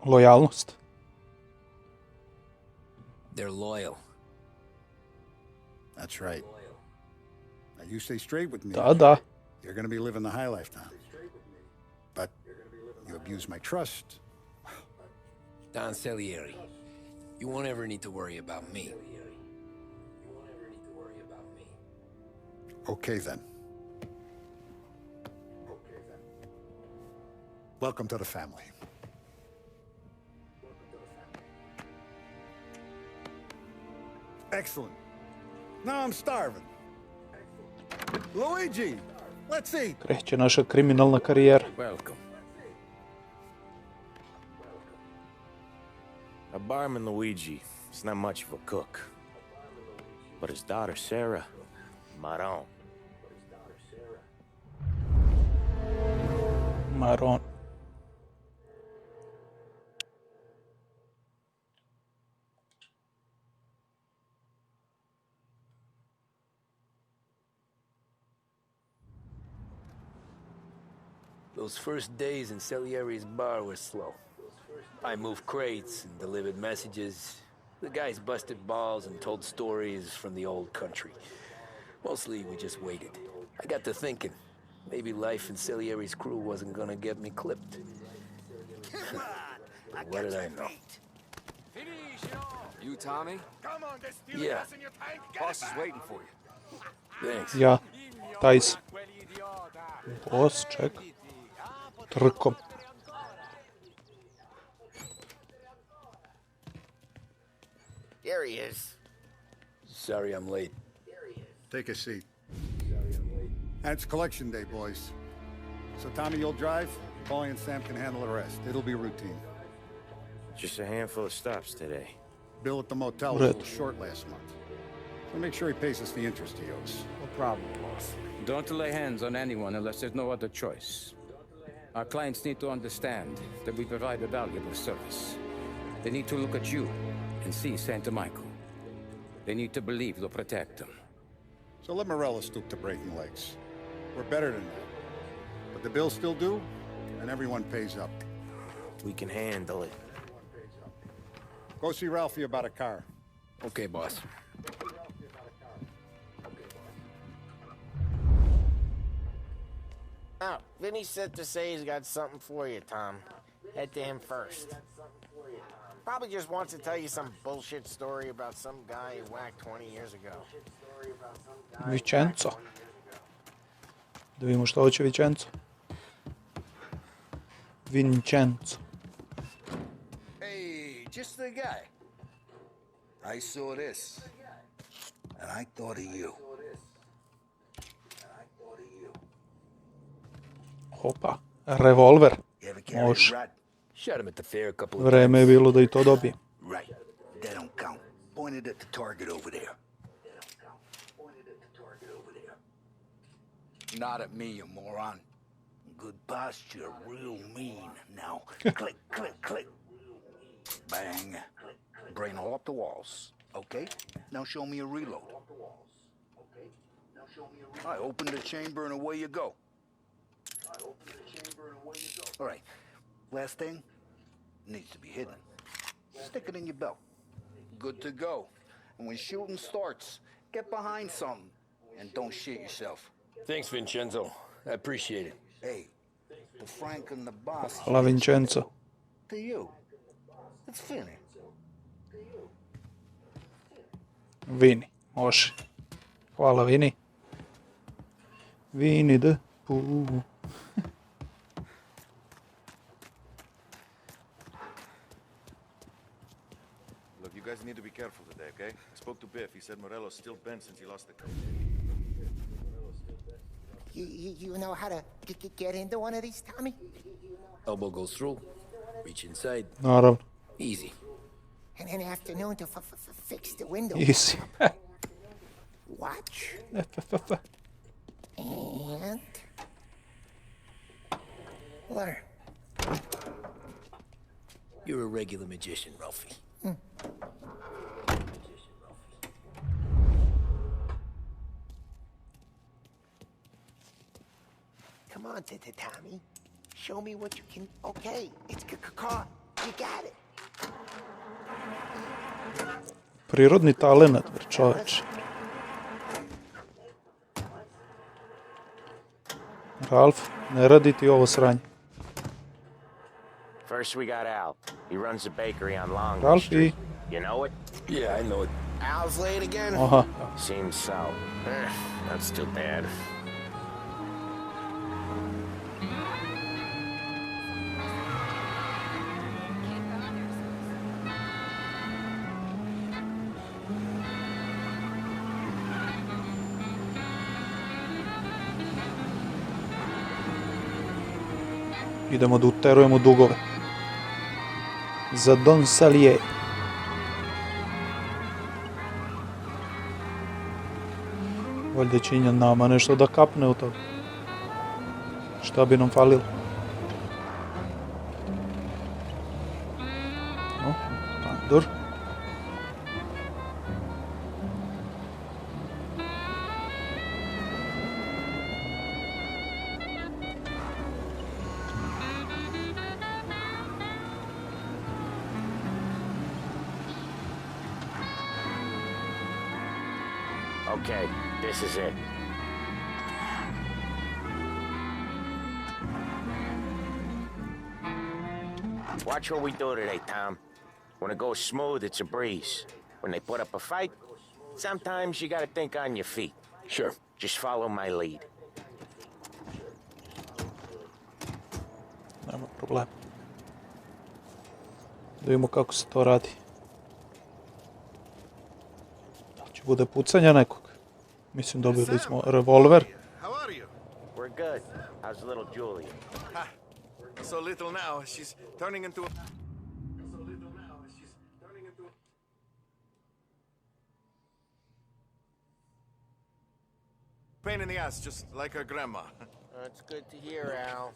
Speaker 1: Lojalnost.
Speaker 4: They're loyal.
Speaker 12: That's right. Now you stay straight with me.
Speaker 1: Da, da.
Speaker 12: You're going to be living the high life, Tom. But you abuse my trust.
Speaker 4: Don Salieri, you won't ever need to worry about me.
Speaker 12: Okay, then. Welcome to the family. Excellent. Now I'm starving. Luigi, let's eat.
Speaker 1: Kreće naša kriminalna karijera.
Speaker 5: Welcome. Our barman Luigi is not much of a cook, but his daughter Sarah, Maron.
Speaker 1: Maron.
Speaker 4: Those first days in Salieri's bar were slow. I moved crates and delivered messages. The guys busted balls and told stories from the old country. Mostly, we just waited. I got to thinking, maybe life in Salieri's crew wasn't gonna get me clipped. What did I know?
Speaker 10: You, Tommy?
Speaker 8: Come on, there's still
Speaker 4: Yeah.
Speaker 8: gas in your tank.
Speaker 10: Boss is waiting for you.
Speaker 4: Thanks.
Speaker 1: Ja, taj sam. Boss, čekaj. Trkom.
Speaker 11: Here he is.
Speaker 4: Sorry I'm late.
Speaker 12: Take a seat. And it's collection day, boys. So Tommy, you'll drive. Paulie and Sam can handle the rest. It'll be routine.
Speaker 5: Just a handful of stops today.
Speaker 12: Bill at the motel was a little short last month. So make sure he pays us the interest he owes.
Speaker 13: No problem, boss. Don't lay hands on anyone unless there's no other choice. Our clients need to understand that we provide a valuable service. They need to look at you and see Santa Michael. They need to believe you'll protect them.
Speaker 12: So let Morella stoop to breaking legs. We're better than that. But the bill's still due, and everyone pays up.
Speaker 5: We can handle it.
Speaker 12: Go see Ralphie about a car.
Speaker 4: Okay, boss.
Speaker 11: Oh, Vinny said to say he's got something for you, Tom. Head to him first. Probably just wants to tell you some bullshit story about some guy he whacked 20 years ago.
Speaker 1: Vincenzo. Da vidimo što hoće Vincenzo. Vincenzo.
Speaker 16: Hey, just the guy. I saw this, and I thought of you.
Speaker 1: Opa, revolver. Može.
Speaker 4: Shot him at the fair a couple of
Speaker 1: Vreme je bilo da i to dobije.
Speaker 16: Right. That don't count. Pointed at the target over there. Not at me, you moron. Good posture, real mean. Now, click, click, click. Bang. Brain off the walls. Okay? Now show me a reload. I open the chamber and away you go. All right. Last thing needs to be hidden. Stick it in your belt. Good to go. And when shooting starts, get behind something and don't shit yourself.
Speaker 4: Thanks, Vincenzo. I appreciate it.
Speaker 16: Hey, the Frank and the boss.
Speaker 1: Hvala Vincenzo.
Speaker 16: To you. It's Finny.
Speaker 1: Vini, može. Hvala Vini. Vini the Pooh.
Speaker 17: Look, you guys need to be careful today, okay? I spoke to Biff. He said Morello's still bent since he lost the coat.
Speaker 14: You know how to get into one of these, Tommy?
Speaker 4: Elbow goes through. Reach inside.
Speaker 1: Naravno.
Speaker 4: Easy.
Speaker 14: And an afternoon to fix the window.
Speaker 1: Easy.
Speaker 14: Watch. And learn.
Speaker 4: You're a regular magician, Ralphie.
Speaker 14: Come on, Tommy. Show me what you can. Okay, it's car. You got it.
Speaker 1: Prirodni talenat, čoveče. Ralf, ne radi ti ovo sranje.
Speaker 5: First we got Al. He runs a bakery on Long
Speaker 1: Ralphie.
Speaker 5: Street. You know it?
Speaker 4: Yeah, I know it.
Speaker 11: Al's late again?
Speaker 1: Aha.
Speaker 5: Seems so. That's too bad.
Speaker 1: Idemo da uterujemo dugove. Za Don Salieri. Valjda će Injan nama nešto da kapne u toga. Šta bi nam falilo? No, pandur.
Speaker 11: Okay, this is it. Watch what we do today, Tom. When it goes smooth, it's a breeze. When they put up a fight, sometimes you gotta think on your feet.
Speaker 4: Sure.
Speaker 11: Just follow my lead.
Speaker 1: Nema problema. Da vidimo kako se to radi. Da li će bude pucanja nekog? Mislim dobili smo revolver.
Speaker 17: How are you?
Speaker 11: We're good. How's little Julia?
Speaker 17: Ha. So little now, she's turning into a... pain in the ass, just like her grandma.
Speaker 11: That's good to hear, Al.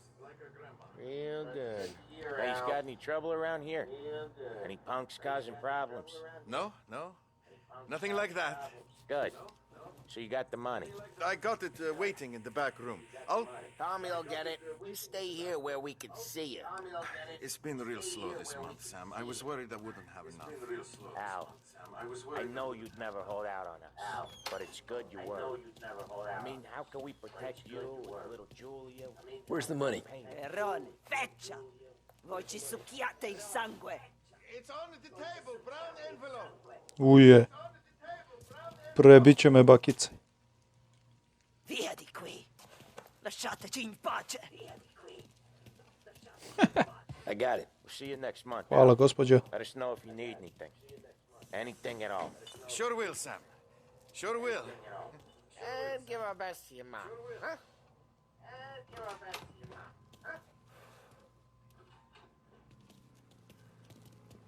Speaker 11: Real good. Hey, he's got any trouble around here? Any punks causing problems?
Speaker 17: No, no. Nothing like that.
Speaker 11: Good. So you got the money?
Speaker 17: I got it waiting in the back room.
Speaker 11: Tommy'll get it. You stay here where we can see you.
Speaker 17: It's been real slow this month, Sam. I was worried I wouldn't have enough.
Speaker 11: Al, I know you'd never hold out on us, but it's good you were. I mean, how can we protect you and little Julia?
Speaker 4: Where's the money?
Speaker 18: Errone, feccia! Voi ci succhiate il sangue!
Speaker 17: It's on the table, brown envelope.
Speaker 1: Uje. Prebit će me bakice.
Speaker 18: Via di qui! Lasciateci in pace!
Speaker 11: I got it. We'll see you next month.
Speaker 1: Hvala, gospođo.
Speaker 11: Let us know if you need anything. Anything at all.
Speaker 17: Sure will, Sam. Sure will.
Speaker 11: And give our best to your mom, huh?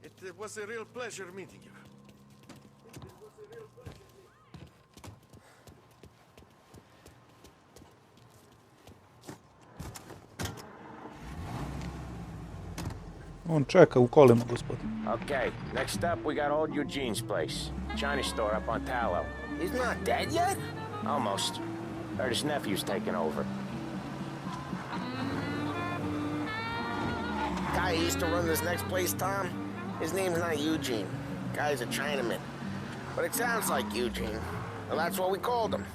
Speaker 17: It was a real pleasure meeting you.
Speaker 1: On čeka u kolima, gospodin.
Speaker 11: Okay, next up we got old Eugene's place. China store up on Tallow. He's not dead yet? Almost. Heard his nephew's taking over. Guy who used to run this next place, Tom? His name's not Eugene. Guy's a Chinaman. But it sounds like Eugene. Well, that's what we called him.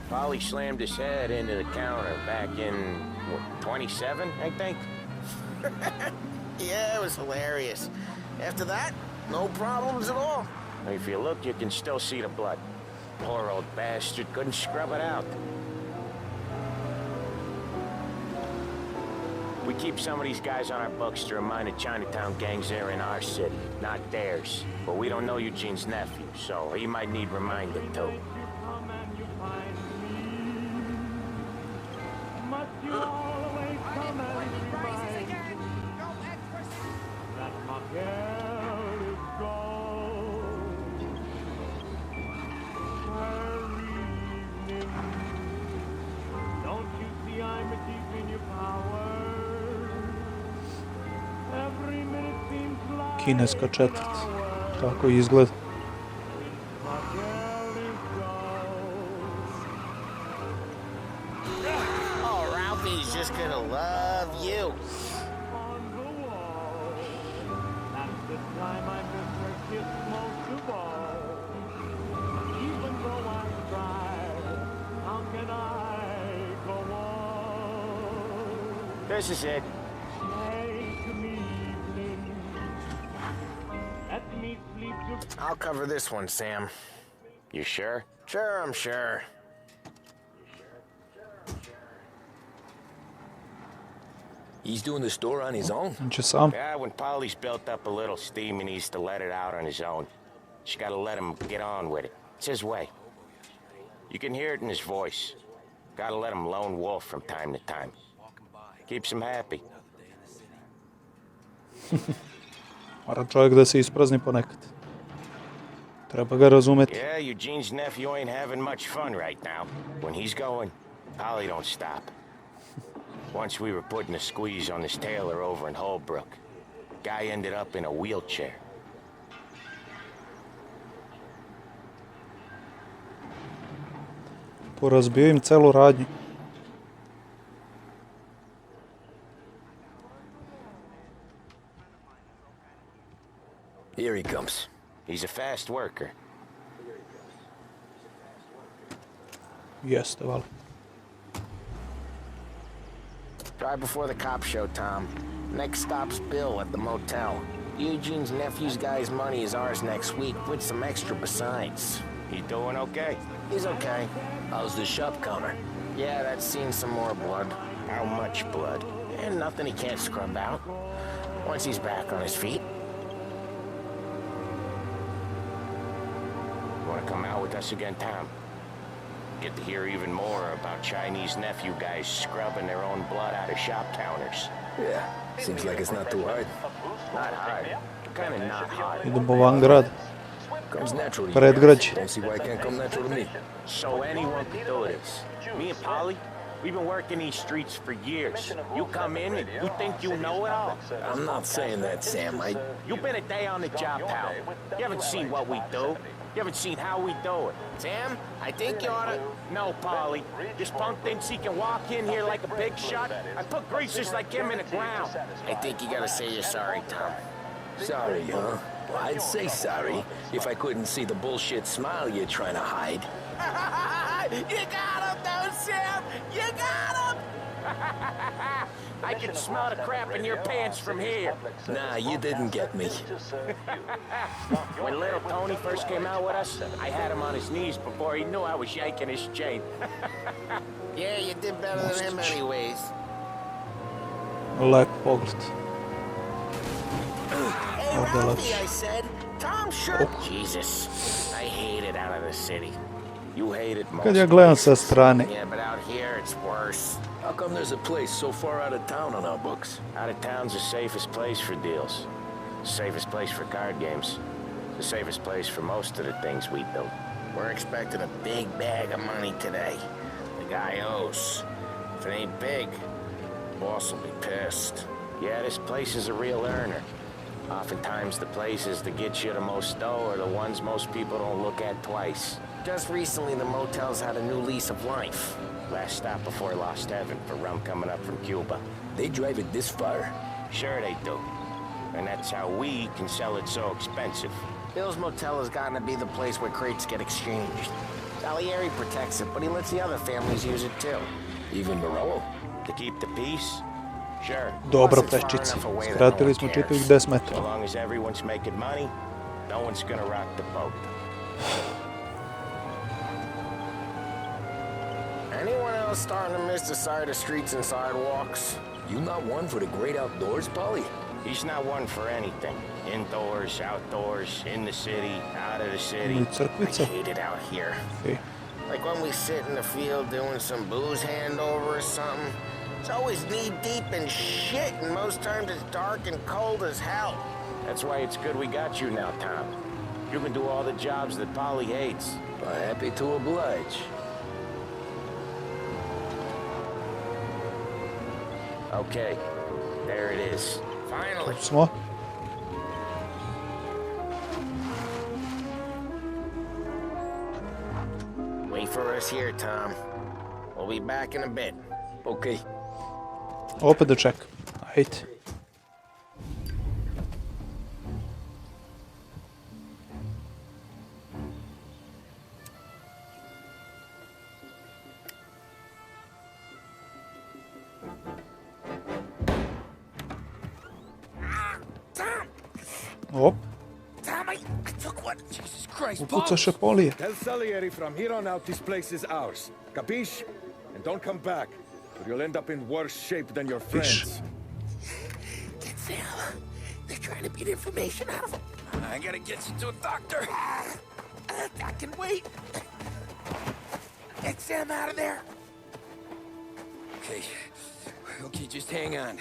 Speaker 11: Polly slammed his head into the counter back in, what, 27, I think? Yeah, it was hilarious. After that, no problems at all. If you look, you can still see the blood. Poor old bastard couldn't scrub it out. We keep some of these guys on our books to remind the Chinatown gangs they're in our city, not theirs. But we don't know Eugene's nephew, so he might need reminding too.
Speaker 1: Kineska četvrt. Tako izgleda.
Speaker 11: Oh, Ralphie's just gonna love you. This is it. I'll cover this one, Sam. You sure? Sure, I'm sure.
Speaker 4: He's doing the store on his own?
Speaker 11: Yeah, when Polly's built up a little steam, he needs to let it out on his own. Just gotta let him get on with it. It's his way. You can hear it in his voice. Gotta let him lone wolf from time to time. Keeps him happy.
Speaker 1: Mora čovjek da se isprazni ponekad. Treba ga razumeti.
Speaker 5: Yeah, Eugene's nephew ain't having much fun right now. When he's going, Polly don't stop. Once we were putting a squeeze on this tailor over in Holbrook. Guy ended up in a wheelchair.
Speaker 1: Porazbio im celu radnju.
Speaker 4: Here he comes.
Speaker 5: He's a fast worker.
Speaker 1: Jeste, val.
Speaker 11: Drive before the cops show, Tom. Next stop's Bill at the motel. Eugene's nephew's guy's money is ours next week, with some extra besides.
Speaker 5: He doing okay?
Speaker 11: He's okay.
Speaker 4: How's the shop counter?
Speaker 11: Yeah, that's seen some more blood.
Speaker 5: How much blood?
Speaker 11: And nothing he can't scrub out. Once he's back on his feet.
Speaker 5: You wanna come out with us again, Tom? Get to hear even more about Chinese nephew guys scrubbing their own blood out of shop counters.
Speaker 4: Yeah, seems like it's not too hard.
Speaker 5: Not hard. Kinda not hard.
Speaker 1: Idemo van grad.
Speaker 4: Comes naturally.
Speaker 1: Predgrađe.
Speaker 4: Don't see why it can't come natural to me.
Speaker 5: So anyone could do this. Me and Polly, we've been working these streets for years. You come in and you think you know it all.
Speaker 4: I'm not saying that, Sam.
Speaker 5: You've been a day on the job, pal. You haven't seen what we do. You haven't seen how we do it.
Speaker 11: Sam, I think you oughta...
Speaker 5: No, Polly. This punk thinks he can walk in here like a big shot. I put greasers like him in the ground.
Speaker 11: I think you gotta say you're sorry, Tom.
Speaker 4: Sorry, huh? Well, I'd say sorry if I couldn't see the bullshit smile you're trying to hide.
Speaker 11: You got him, though, Sam! You got him!
Speaker 5: I can smell the crap in your pants from here.
Speaker 4: Nah, you didn't get me.
Speaker 5: When little Tony first came out with us, I had him on his knees before he knew I was yanking his chain.
Speaker 11: Yeah, you did better than him anyways.
Speaker 1: Lep pogled.
Speaker 11: Hey, Ralphie, I said. Tom sure...
Speaker 5: Jesus. I hate it out of the city. You hate it most.
Speaker 1: Kad ja gledam sa strane.
Speaker 11: Yeah, but out here it's worse.
Speaker 4: How come there's a place so far out of town on our books?
Speaker 5: Out of town's the safest place for deals. The safest place for card games. The safest place for most of the things we do.
Speaker 11: We're expecting a big bag of money today. The guy owes. If it ain't big, boss will be pissed.
Speaker 5: Yeah, this place is a real earner. Oftentimes the places that get you the most dough are the ones most people don't look at twice.
Speaker 11: Just recently, the motel's had a new lease of life.
Speaker 5: Last stop before Lost Heaven for rum coming up from Cuba.
Speaker 4: They drive it this far?
Speaker 5: Sure they do. And that's how we can sell it so expensive.
Speaker 11: Bill's Motel has gotten to be the place where crates get exchanged. Salieri protects it, but he lets the other families use it too.
Speaker 4: Even Morello?
Speaker 5: To keep the peace? Sure.
Speaker 1: Dobro, prečice. Skratili smo čitavih 10 metara.
Speaker 5: So long as everyone's making money, no one's gonna rock the boat.
Speaker 11: Anyone else starting to miss the side of streets and sidewalks?
Speaker 4: You not one for the great outdoors, Polly?
Speaker 5: He's not one for anything. Indoors, outdoors, in the city, out of the city.
Speaker 11: I hate it out here.
Speaker 1: Okay.
Speaker 11: Like when we sit in the field doing some booze handover or something. It's always knee-deep in shit, and most times it's dark and cold as hell.
Speaker 5: That's why it's good we got you now, Tom. You can do all the jobs that Polly hates.
Speaker 4: Happy to oblige.
Speaker 5: Okay, there it is.
Speaker 11: Finally.
Speaker 1: Smo.
Speaker 11: Wait for us here, Tom. We'll be back in a bit.
Speaker 4: Okay.
Speaker 1: Opet da čekam. Ajde. Op.
Speaker 10: Tom, I took one. Jesus Christ,
Speaker 1: Upucaše Polije.
Speaker 19: Tell Salieri from here on out this place is ours. Capiche? And don't come back, or you'll end up in worse shape than your friends.
Speaker 10: Get Sam. They're trying to beat information out of him. I gotta get you to a doctor. I can wait. Get Sam out of there.
Speaker 4: Okay, just hang on.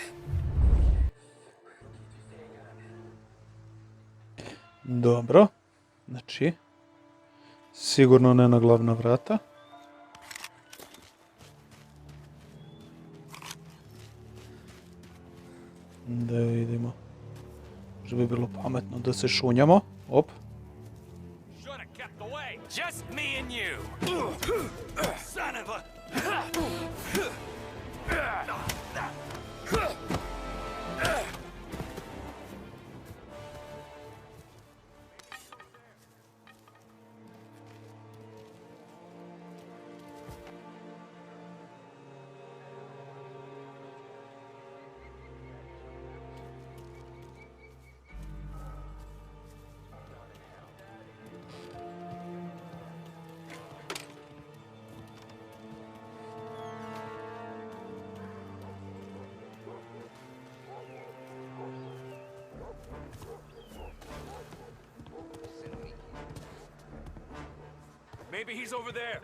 Speaker 1: Dobro. Znači, sigurno ne na glavna vrata. Da vidimo. Možda bi bilo pametno da se šunjamo. Op.
Speaker 10: Just me and you. Son of a... Maybe he's over there.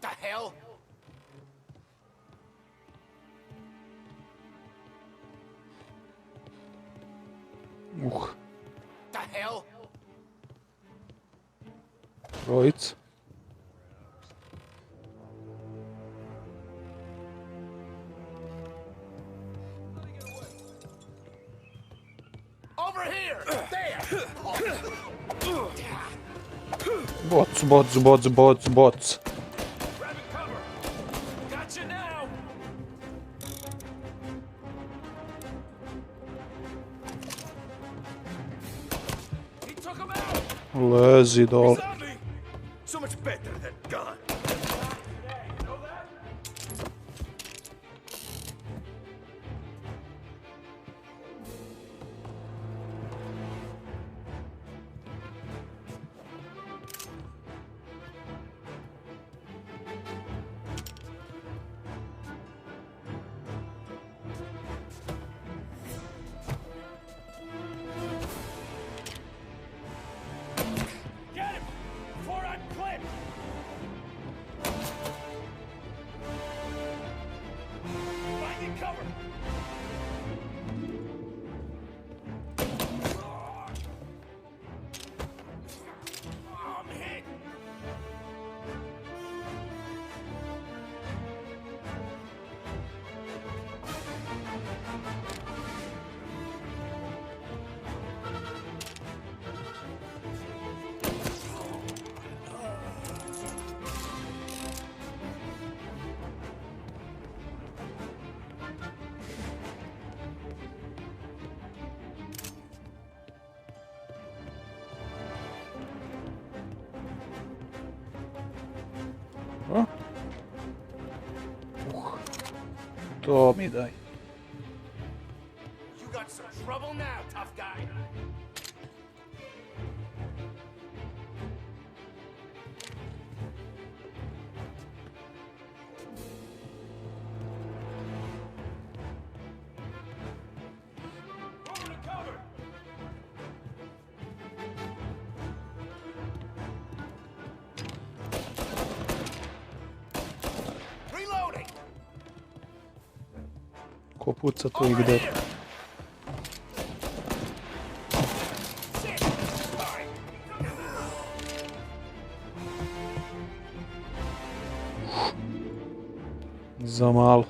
Speaker 11: The hell? The hell?
Speaker 1: Trojica.
Speaker 11: Over here! There!
Speaker 1: Bots.
Speaker 10: Grabbing cover. Gotcha now. He took him out.
Speaker 1: Lezi dol.
Speaker 10: So much better than gone. Get him before I'm clipped. Finding cover. I'm hit.
Speaker 1: To mi daj.
Speaker 11: You got some trouble now, tough guy.
Speaker 10: Over to cover.
Speaker 11: Reloading.
Speaker 1: Ko puca to i gde? Za malo.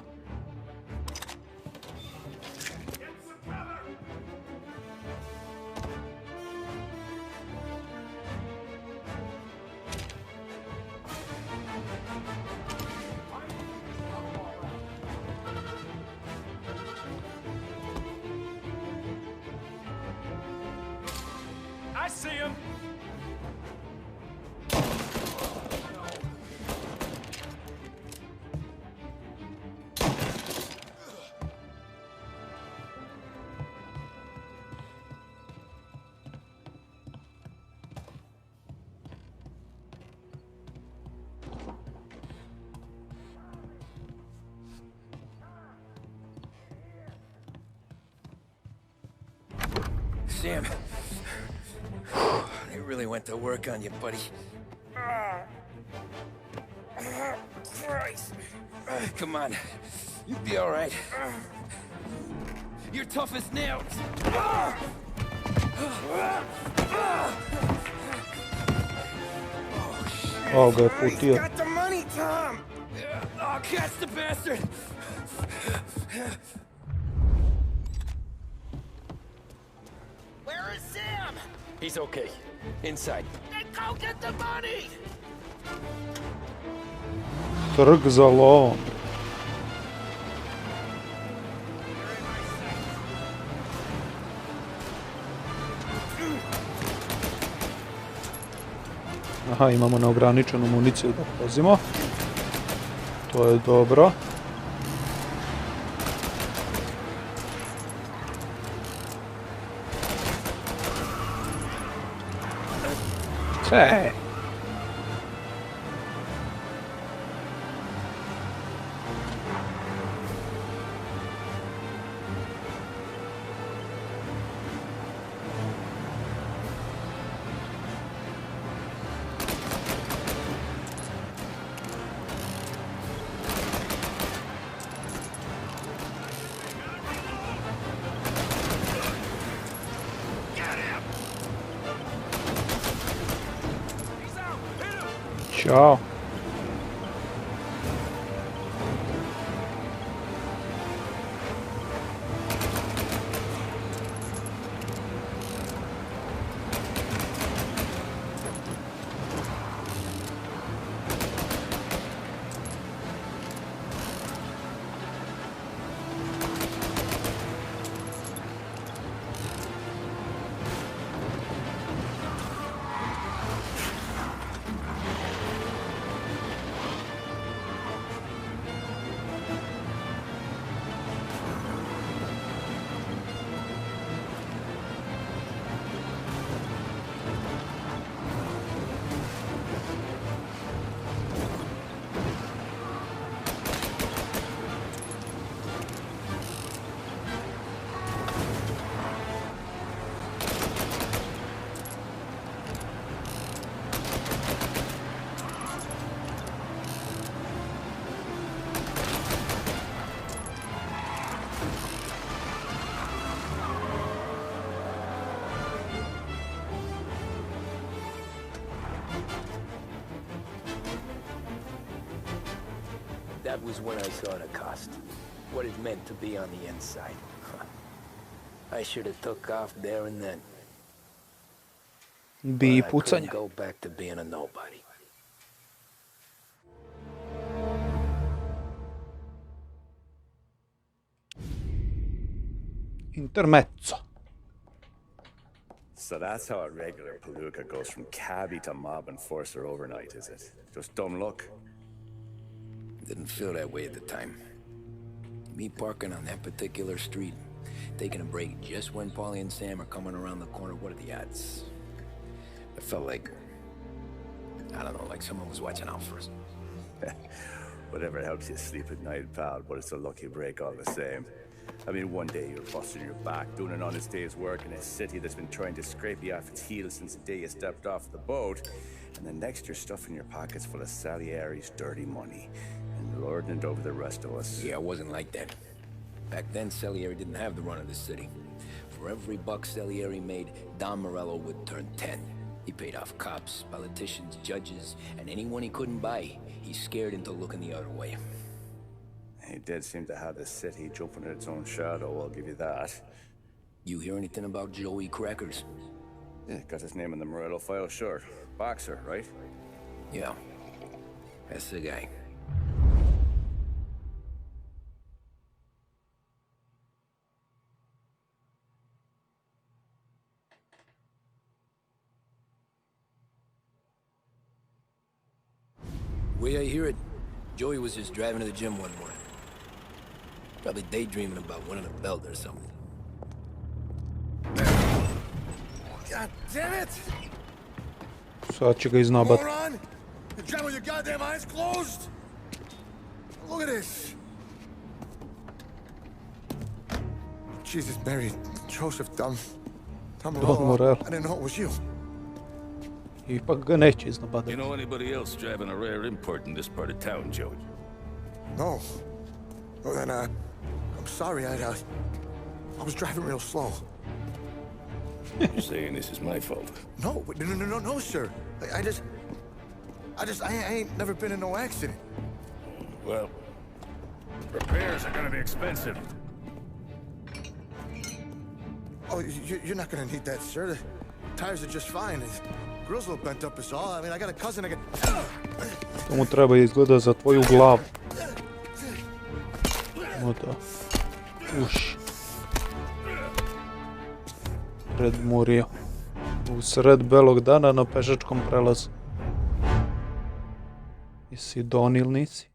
Speaker 10: I see him.
Speaker 4: Sam, they really went to work on you, buddy. Christ. Come on. You'll be all right. You're tough as nails.
Speaker 1: Ovo ga je putio.
Speaker 4: Got the money, Tom. Oh, catch the bastard.
Speaker 11: Where is Sam?
Speaker 4: He's okay. Inside.
Speaker 11: Then go get the money!
Speaker 1: Trg za lovom. Aha, imamo neograničenu municiju da vozimo. To je dobro. Ćao.
Speaker 4: That was when I saw the cost. What it meant to be on the inside. I should have took off there and then.
Speaker 1: Bi
Speaker 4: But I
Speaker 1: pucanja.
Speaker 4: couldn't go back to being a nobody.
Speaker 1: Intermezzo.
Speaker 5: So that's how a regular palooka goes from cabbie to mob enforcer overnight, is it? Just dumb luck?
Speaker 4: Didn't feel that way at the time. Me parking on that particular street, taking a break just when Paulie and Sam are coming around the corner, what are the odds? I felt like, I don't know, like someone was watching out for us.
Speaker 5: Whatever helps you sleep at night, pal, but it's a lucky break all the same. I mean, one day you're busting your back, doing an honest day's work in a city that's been trying to scrape you off its heels since the day you stepped off the boat, and the next you're stuffing your pockets full of Salieri's dirty money and lording it over the rest of us.
Speaker 4: Yeah, it wasn't like that. Back then, Salieri didn't have the run of the city. For every buck Salieri made, Don Morello would turn 10. He paid off cops, politicians, judges, and anyone he couldn't buy, he scared into looking the other way.
Speaker 5: He did seem to have the city jumping at its own shadow, I'll give you that.
Speaker 4: You hear anything about Joey Crackers?
Speaker 5: Yeah, got his name in the Morello file, sure. Boxer, right?
Speaker 4: Yeah, that's the guy. Way I hear it, Joey was just driving to the gym one morning. Probably daydreaming about winning a belt or something.
Speaker 12: God damn it!
Speaker 1: Sad će ga iznabat.
Speaker 12: Moron! You drive with your goddamn eyes closed? Look at this. Jesus, Mary, Joseph, Tom
Speaker 1: Morello.
Speaker 12: I didn't know it was you.
Speaker 1: Ipak ga neće iznabat.
Speaker 20: You know anybody else driving a rare import in this part of town, Joey?
Speaker 12: No. Well, then, I'm sorry,
Speaker 10: I was driving real slow.
Speaker 20: You're saying this is my fault?
Speaker 10: No, no, sir. I ain't never been in no accident.
Speaker 20: Well, repairs are gonna be expensive.
Speaker 10: Oh, you're not gonna need that, sir. The tires are just fine. The grill's a little bent up is all. I mean, I got a cousin I can...
Speaker 1: To mu treba izgleda za tvoju glavu. Oto. Uš. Predmurio. U sred belog dana na pešačkom prelazu. Jesi Don ili nisi?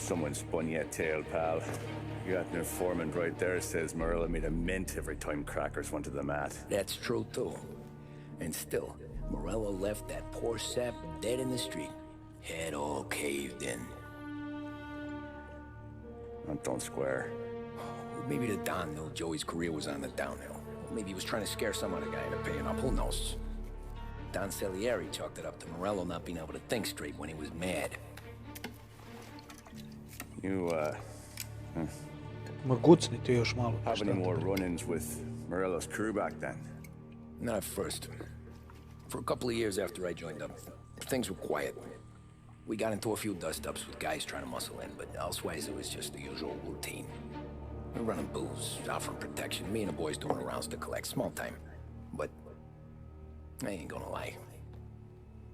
Speaker 5: Someone spun your tail, pal. You got an informant right there says Morello made a mint every time crackers went to the mat.
Speaker 4: That's true, too. And still, Morello left that poor sap dead in the street. Head all caved in.
Speaker 5: That don't square.
Speaker 4: Maybe the Don knew Joey's career was on the downhill. Maybe he was trying to scare some other guy into paying up. Who knows? Don Salieri chalked it up to Morello not being able to think straight when he was mad.
Speaker 5: You,
Speaker 1: Ma gucni ti još malo.
Speaker 5: have any more run-ins with Morello's crew back then?
Speaker 4: Not at first. For a couple of years after I joined up, things were quiet. We got into a few dust-ups with guys trying to muscle in, but elsewise it was just the usual routine. We're running booze, offering protection, me and the boys doing the rounds to collect, small time. But I ain't gonna lie.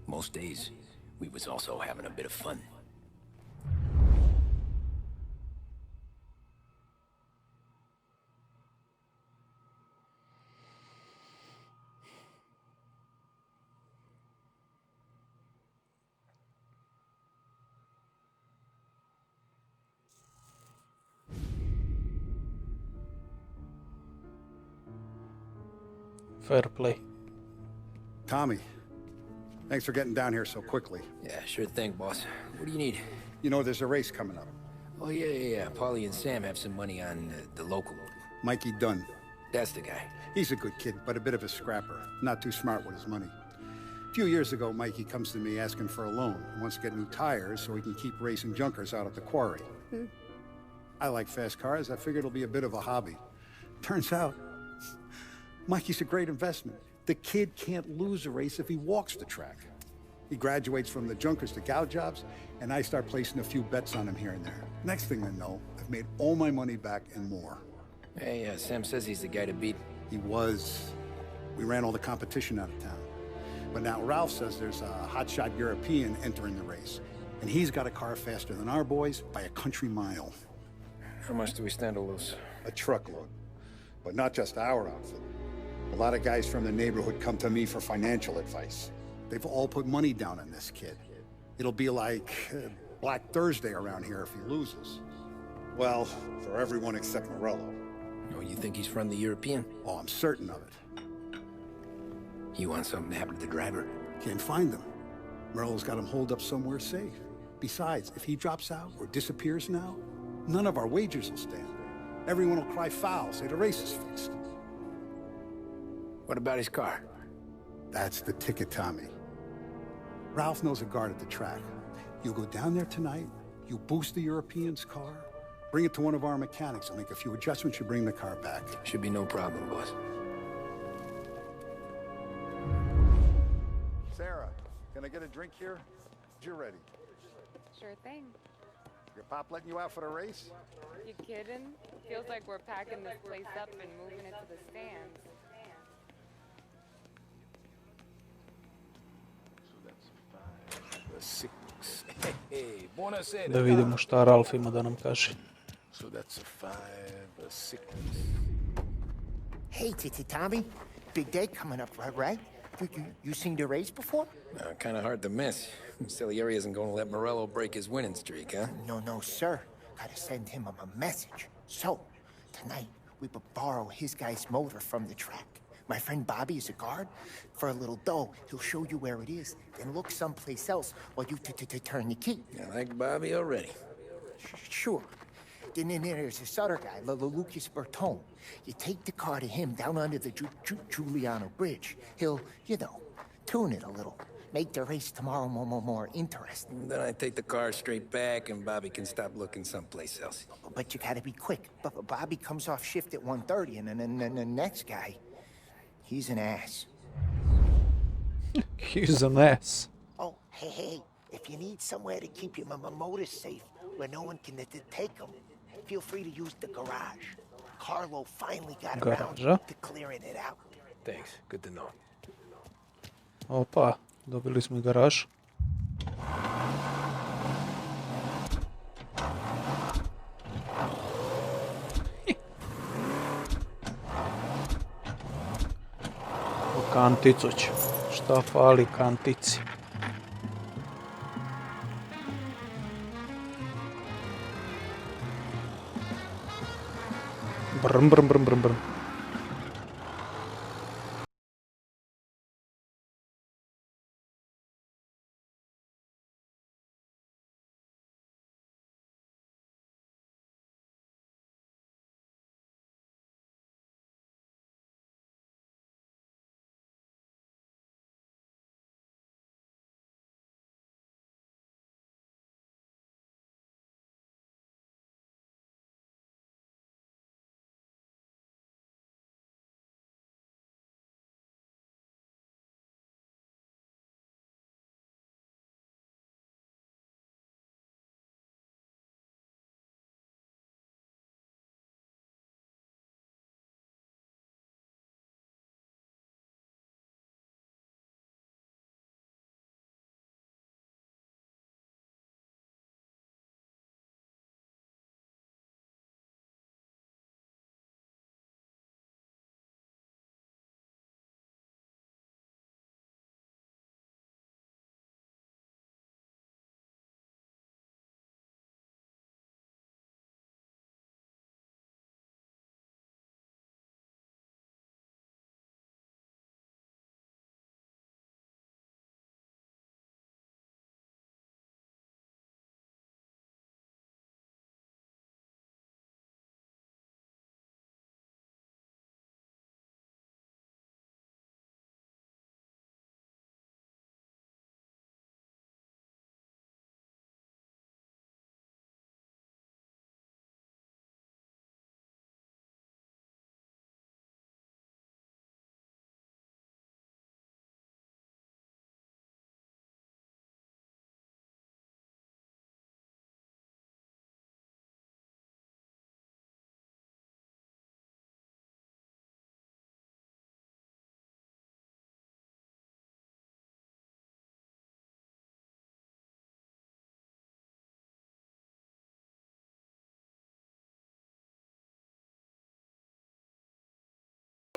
Speaker 4: Most days, we was also having a bit of fun.
Speaker 1: Fair play.
Speaker 12: Tommy, thanks for getting down here so quickly.
Speaker 4: Yeah, sure thing, boss. What do you need?
Speaker 12: You know, there's a race coming up.
Speaker 4: Oh, yeah. Paulie and Sam have some money on the local.
Speaker 12: Mikey Dunn.
Speaker 4: That's the guy.
Speaker 12: He's a good kid, but a bit of a scrapper. Not too smart with his money. A few years ago, Mikey comes to me asking for a loan. He wants to get new tires so he can keep racing junkers out at the quarry. I like fast cars. I figured it'll be a bit of a hobby. Turns out, Mikey's a great investment. The kid can't lose a race if he walks the track. He graduates from the junkers to gal jobs, and I start placing a few bets on him here and there. Next thing I know, I've made all my money back and more.
Speaker 4: Hey, Sam says he's the guy to beat.
Speaker 12: He was. We ran all the competition out of town. But now Ralph says there's a hotshot European entering the race. And he's got a car faster than our boys by a country mile.
Speaker 4: How much do we stand to lose?
Speaker 12: A truckload. But not just our outfit. A lot of guys from the neighborhood come to me for financial advice. They've all put money down on this kid. It'll be like Black Thursday around here if he loses. Well, for everyone except Morello.
Speaker 4: Oh, you think he's from the European?
Speaker 12: Oh, I'm certain of it.
Speaker 4: You want something to happen to the driver?
Speaker 12: Can't find him. Morello's got him holed up somewhere safe. Besides, if he drops out or disappears now, none of our wagers will stand. Everyone will cry foul, say the race is fixed.
Speaker 4: What about his car?
Speaker 12: That's the ticket, Tommy. Ralph knows a guard at the track. You go down there tonight, you boost the European's car, bring it to one of our mechanics, and make a few adjustments, you bring the car back.
Speaker 4: Should be no problem, boss.
Speaker 12: Sarah, can I get a drink here? You're ready.
Speaker 21: Sure thing.
Speaker 12: Your pop letting you out for the race?
Speaker 21: You kidding? Feels like we're packing this place up and moving it to the stands.
Speaker 1: Da vidimo šta Ralph ima da nam kaže.
Speaker 10: So that's a 5, a 6.
Speaker 14: Hey, Tommy. Big day coming up, right? You seen the race before?
Speaker 4: Kind of hard to miss. Salieri isn't going to let Morello break his winning streak, huh?
Speaker 14: No, sir. Gotta send him a message. So, tonight, we would borrow his guy's motor from the track. My friend Bobby is a guard. For a little dough, he'll show you where it is, then look someplace else while you turn the key.
Speaker 4: I like Bobby already.
Speaker 14: Sure. Then there's this other guy, Lucas Bertone. You take the car to him down under the Giuliano Bridge. He'll, tune it a little. Make the race tomorrow more interesting.
Speaker 4: Then I take the car straight back and Bobby can stop looking someplace else.
Speaker 14: But you gotta be quick. Bobby comes off shift at 1:30, and then the next guy, he's an ass.
Speaker 1: He's a mess.
Speaker 14: Oh, hey, if you need somewhere to keep your motor safe where no one can take them, feel free to use the garage. Carlo finally got around to clearing it out.
Speaker 4: Thanks, good to know.
Speaker 1: Opa, dobili smo i garaž. Kanticu će. Šta fali kantici? Brm, brm, brm, brm, brm.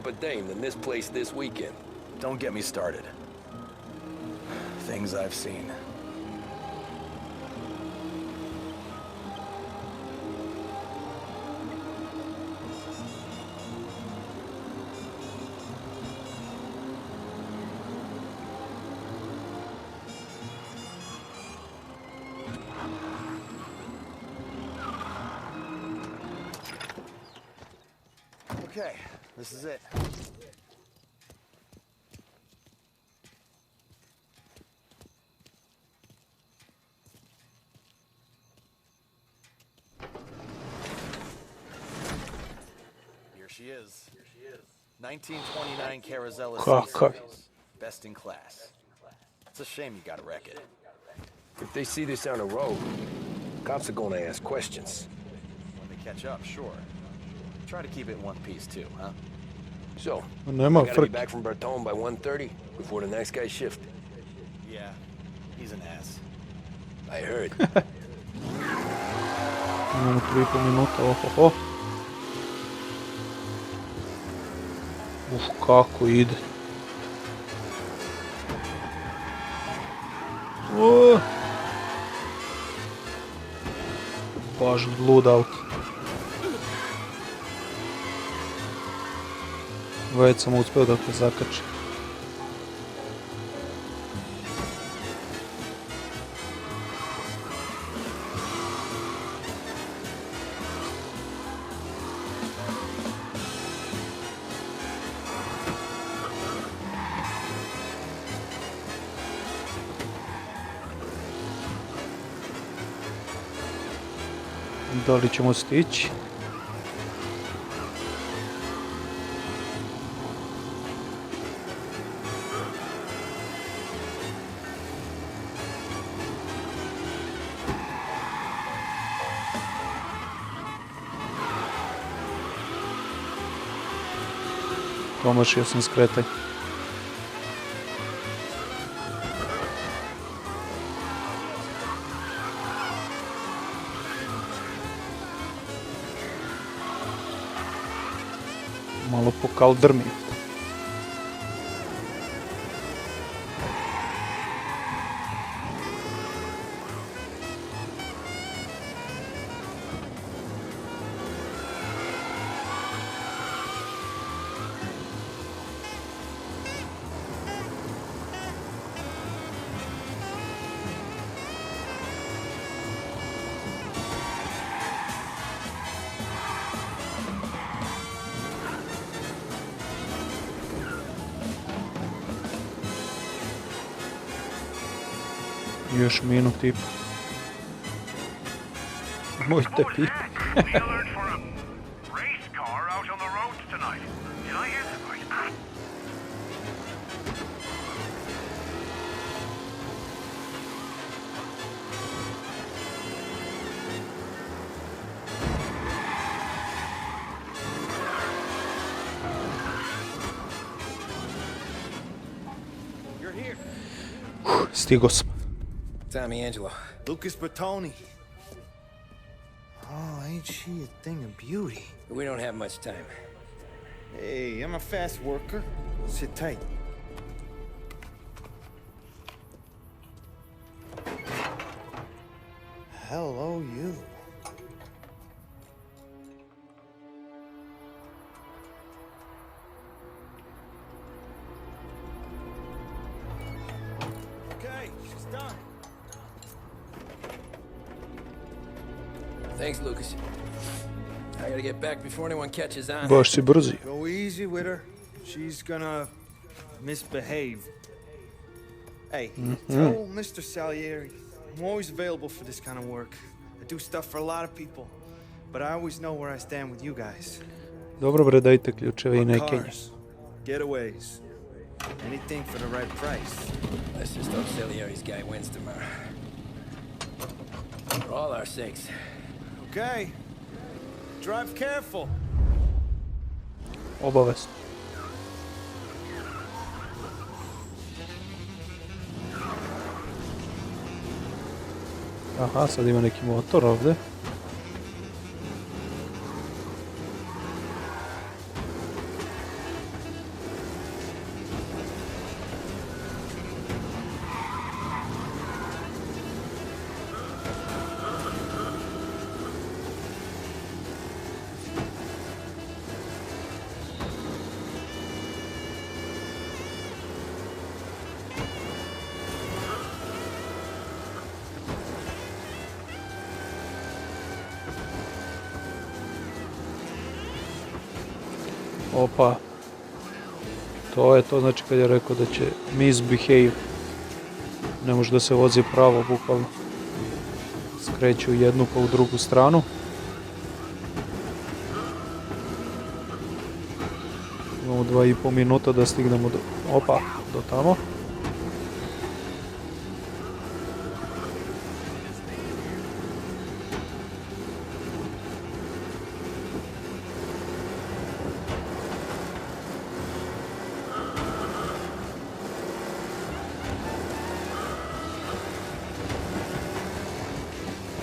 Speaker 4: A dame than this place this weekend.
Speaker 6: Don't get me started. Things I've seen. Okay, this is it. Here she is. 1929 Carazella series. Best in class. It's a shame you gotta wreck it.
Speaker 4: If they see this on the road, cops are gonna ask questions.
Speaker 6: When they catch up, sure. Try to keep it in one piece too, huh?
Speaker 4: So, I
Speaker 1: Nema
Speaker 4: gotta be
Speaker 1: frk.
Speaker 4: back from Bertone by 1:30 before the next guy's shift.
Speaker 6: Yeah, he's an ass.
Speaker 4: I heard.
Speaker 1: Imamo 3,5 minuta, ohoho. Kako ide. Baš lud auto. Već sam uspio da te zakačim. Da li ćemo stići? Promašio sam skretanje. Malo pokaldrmio. Još minut i... Mojte pi. Stigo sam.
Speaker 4: Tommy Angelo.
Speaker 6: Lucas Bertoni. Oh, ain't she a thing of beauty?
Speaker 4: We don't have much time.
Speaker 6: Hey, I'm a fast worker. Sit tight. Hello, you. Okay, she's done.
Speaker 4: Thanks, Lucas. I gotta get back before anyone catches on.
Speaker 1: Baš si brzi.
Speaker 6: Go easy with her. She's gonna misbehave. Hey, tell Mr. Salieri I'm always available for this kind of work. I do stuff for a lot of people, but I always know where I stand with you guys.
Speaker 1: Dobro bre, dajte ključeve i neke.
Speaker 6: Cars, getaways, anything for the right price.
Speaker 4: Let's just hope Salieri's guy wins tomorrow. For all our sakes.
Speaker 6: Okay. Drive careful.
Speaker 1: Obavezno. Aha, sad ima neki motor ovdje. Opa. To je to, znači kad je rekao da će misbehave. Ne može da se vozi pravo, bukvalno. Skreće u jednu pa u drugu stranu. Imamo 2,5 minuta da stignemo do... Opa, do tamo.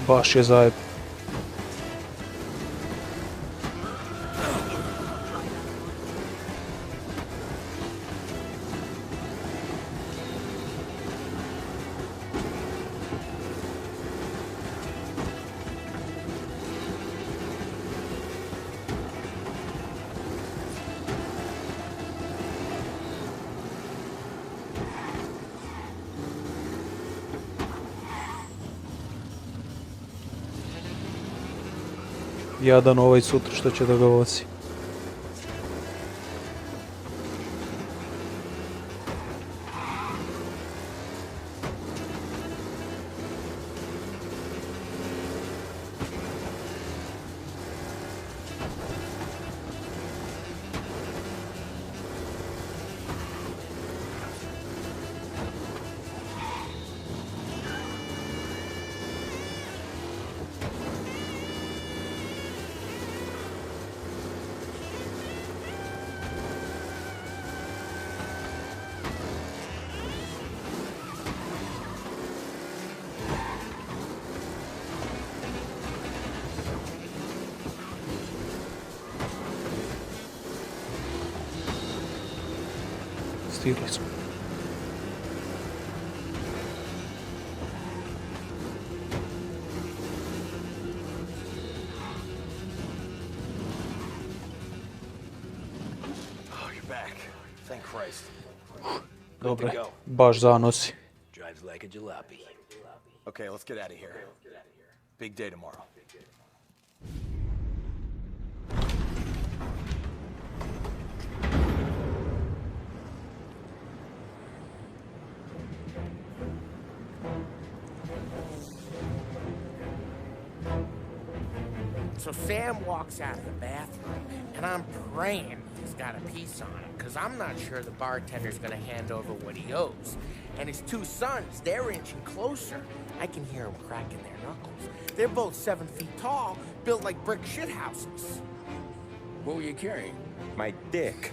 Speaker 1: Baš je zajeb. Jadan ovaj sutra što će da ga vozi. Stigli smo.
Speaker 10: Oh, you're back. Thank Christ.
Speaker 1: Dobre, baš zanosi.
Speaker 10: Drives like a jalopy. Okay, let's get out of here. Big day tomorrow.
Speaker 11: So Sam walks out of the bathroom, and I'm praying he's got a piece on him, because I'm not sure the bartender's going to hand over what he owes. And his two sons, they're inching closer. I can hear them cracking their knuckles. They're both 7 feet tall, built like brick shithouses.
Speaker 13: What were you carrying?
Speaker 5: My dick.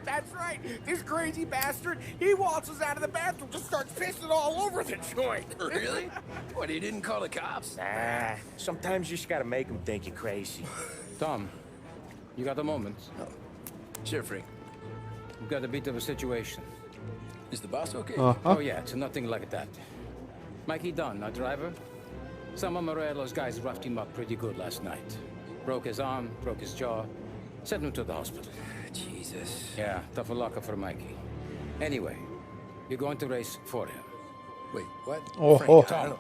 Speaker 11: That's right. This crazy bastard, he waltzes out of the bathroom, just starts pissing all over the joint.
Speaker 4: Really? What, he didn't call the cops?
Speaker 11: Nah,
Speaker 5: Sometimes you just gotta make them think you're crazy.
Speaker 13: Tom, you got a moment?
Speaker 4: No. Sure, Frank.
Speaker 13: We've got a bit of a situation.
Speaker 4: Is the boss okay?
Speaker 13: Oh yeah, it's nothing like that. Mikey Dunn, our driver. Some of Morello's guys roughed him up pretty good last night. Broke his arm, broke his jaw. Sent him to the hospital.
Speaker 4: Jesus.
Speaker 13: Yeah, tough luck for Mikey. Anyway, you're going to race for him.
Speaker 4: Wait, what?
Speaker 1: Oho.
Speaker 13: Tom,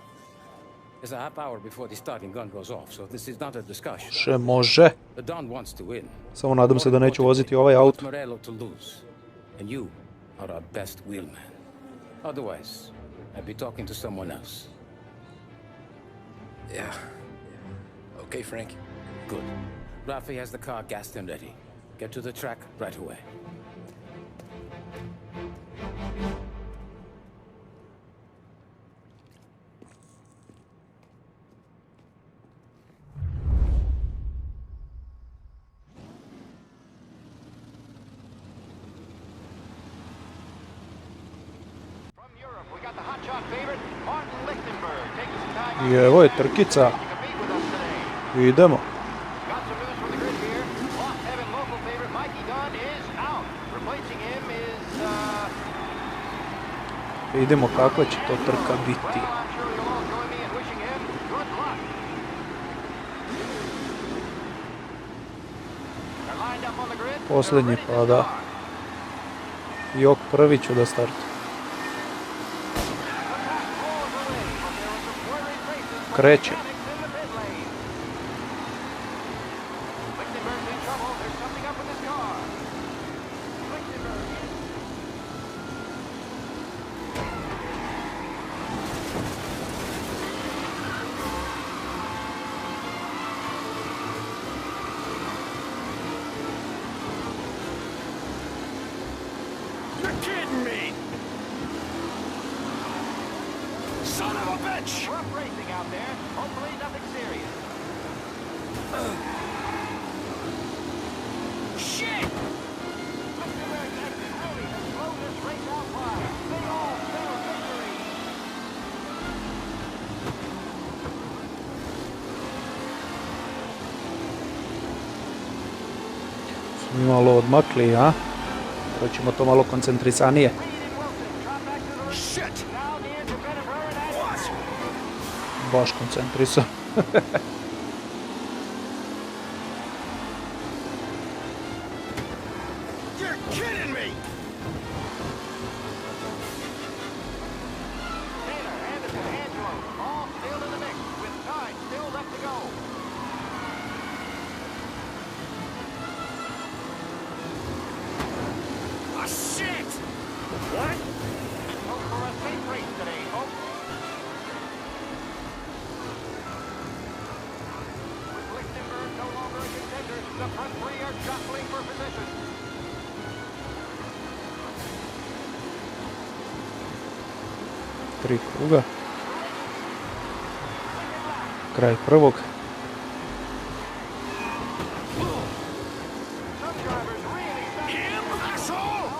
Speaker 13: there's a half hour before the starting gun goes off, so this is not a discussion.
Speaker 1: Še može.
Speaker 13: The Don wants to win.
Speaker 1: Samo nadam se da neću voziti ovaj auto.
Speaker 13: Morello to lose, and you are our best wheelman. Otherwise, I'd be talking to someone else.
Speaker 4: Yeah. Okay, Frank.
Speaker 13: Good. Rafi has the car gassed and ready. Get to the track right away.
Speaker 1: I evo je trkica. Idemo. Vidimo kakva će to trka biti. Posljednji pa da. Jok prvi ću da startu. Kreće.
Speaker 10: You're kidding me! Son of a bitch!
Speaker 8: Rough racing out there. Hopefully nothing serious.
Speaker 10: Shit!
Speaker 1: Smo malo odmakli, a? Hoćemo to malo koncentrisanije.
Speaker 10: Shit!
Speaker 1: Baš koncentrisan.
Speaker 10: You're kidding me!
Speaker 8: Taylor, Anderson, Angelo, all still in the mix, with time still left to go.
Speaker 10: Ah, shit! What?
Speaker 8: Hope for a safe race today, folks. With Lichtenberg no longer a contender, the front three are jostling for position.
Speaker 1: Tri kruga. Kraj prvog.
Speaker 10: Him, asshole!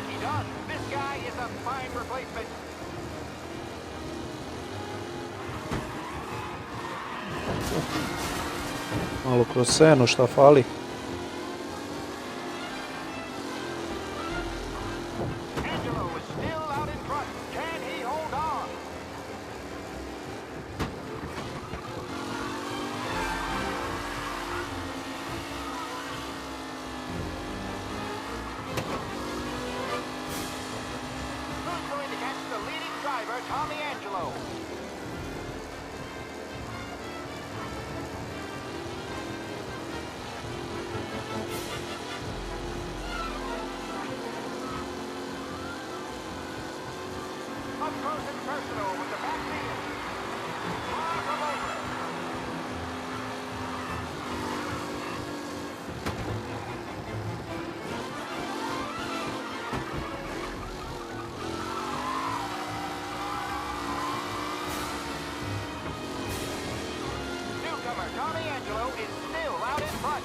Speaker 8: like he does. This guy is a fine replacement.
Speaker 1: Malo kroz scenu šta fali.
Speaker 8: Angelo is still out in front. Can he hold on? Who's going to catch the leading driver, Tommy Angelo? Up close and personal with the back wheel. Far from over. Newcomer Tommy Angelo is still out in front.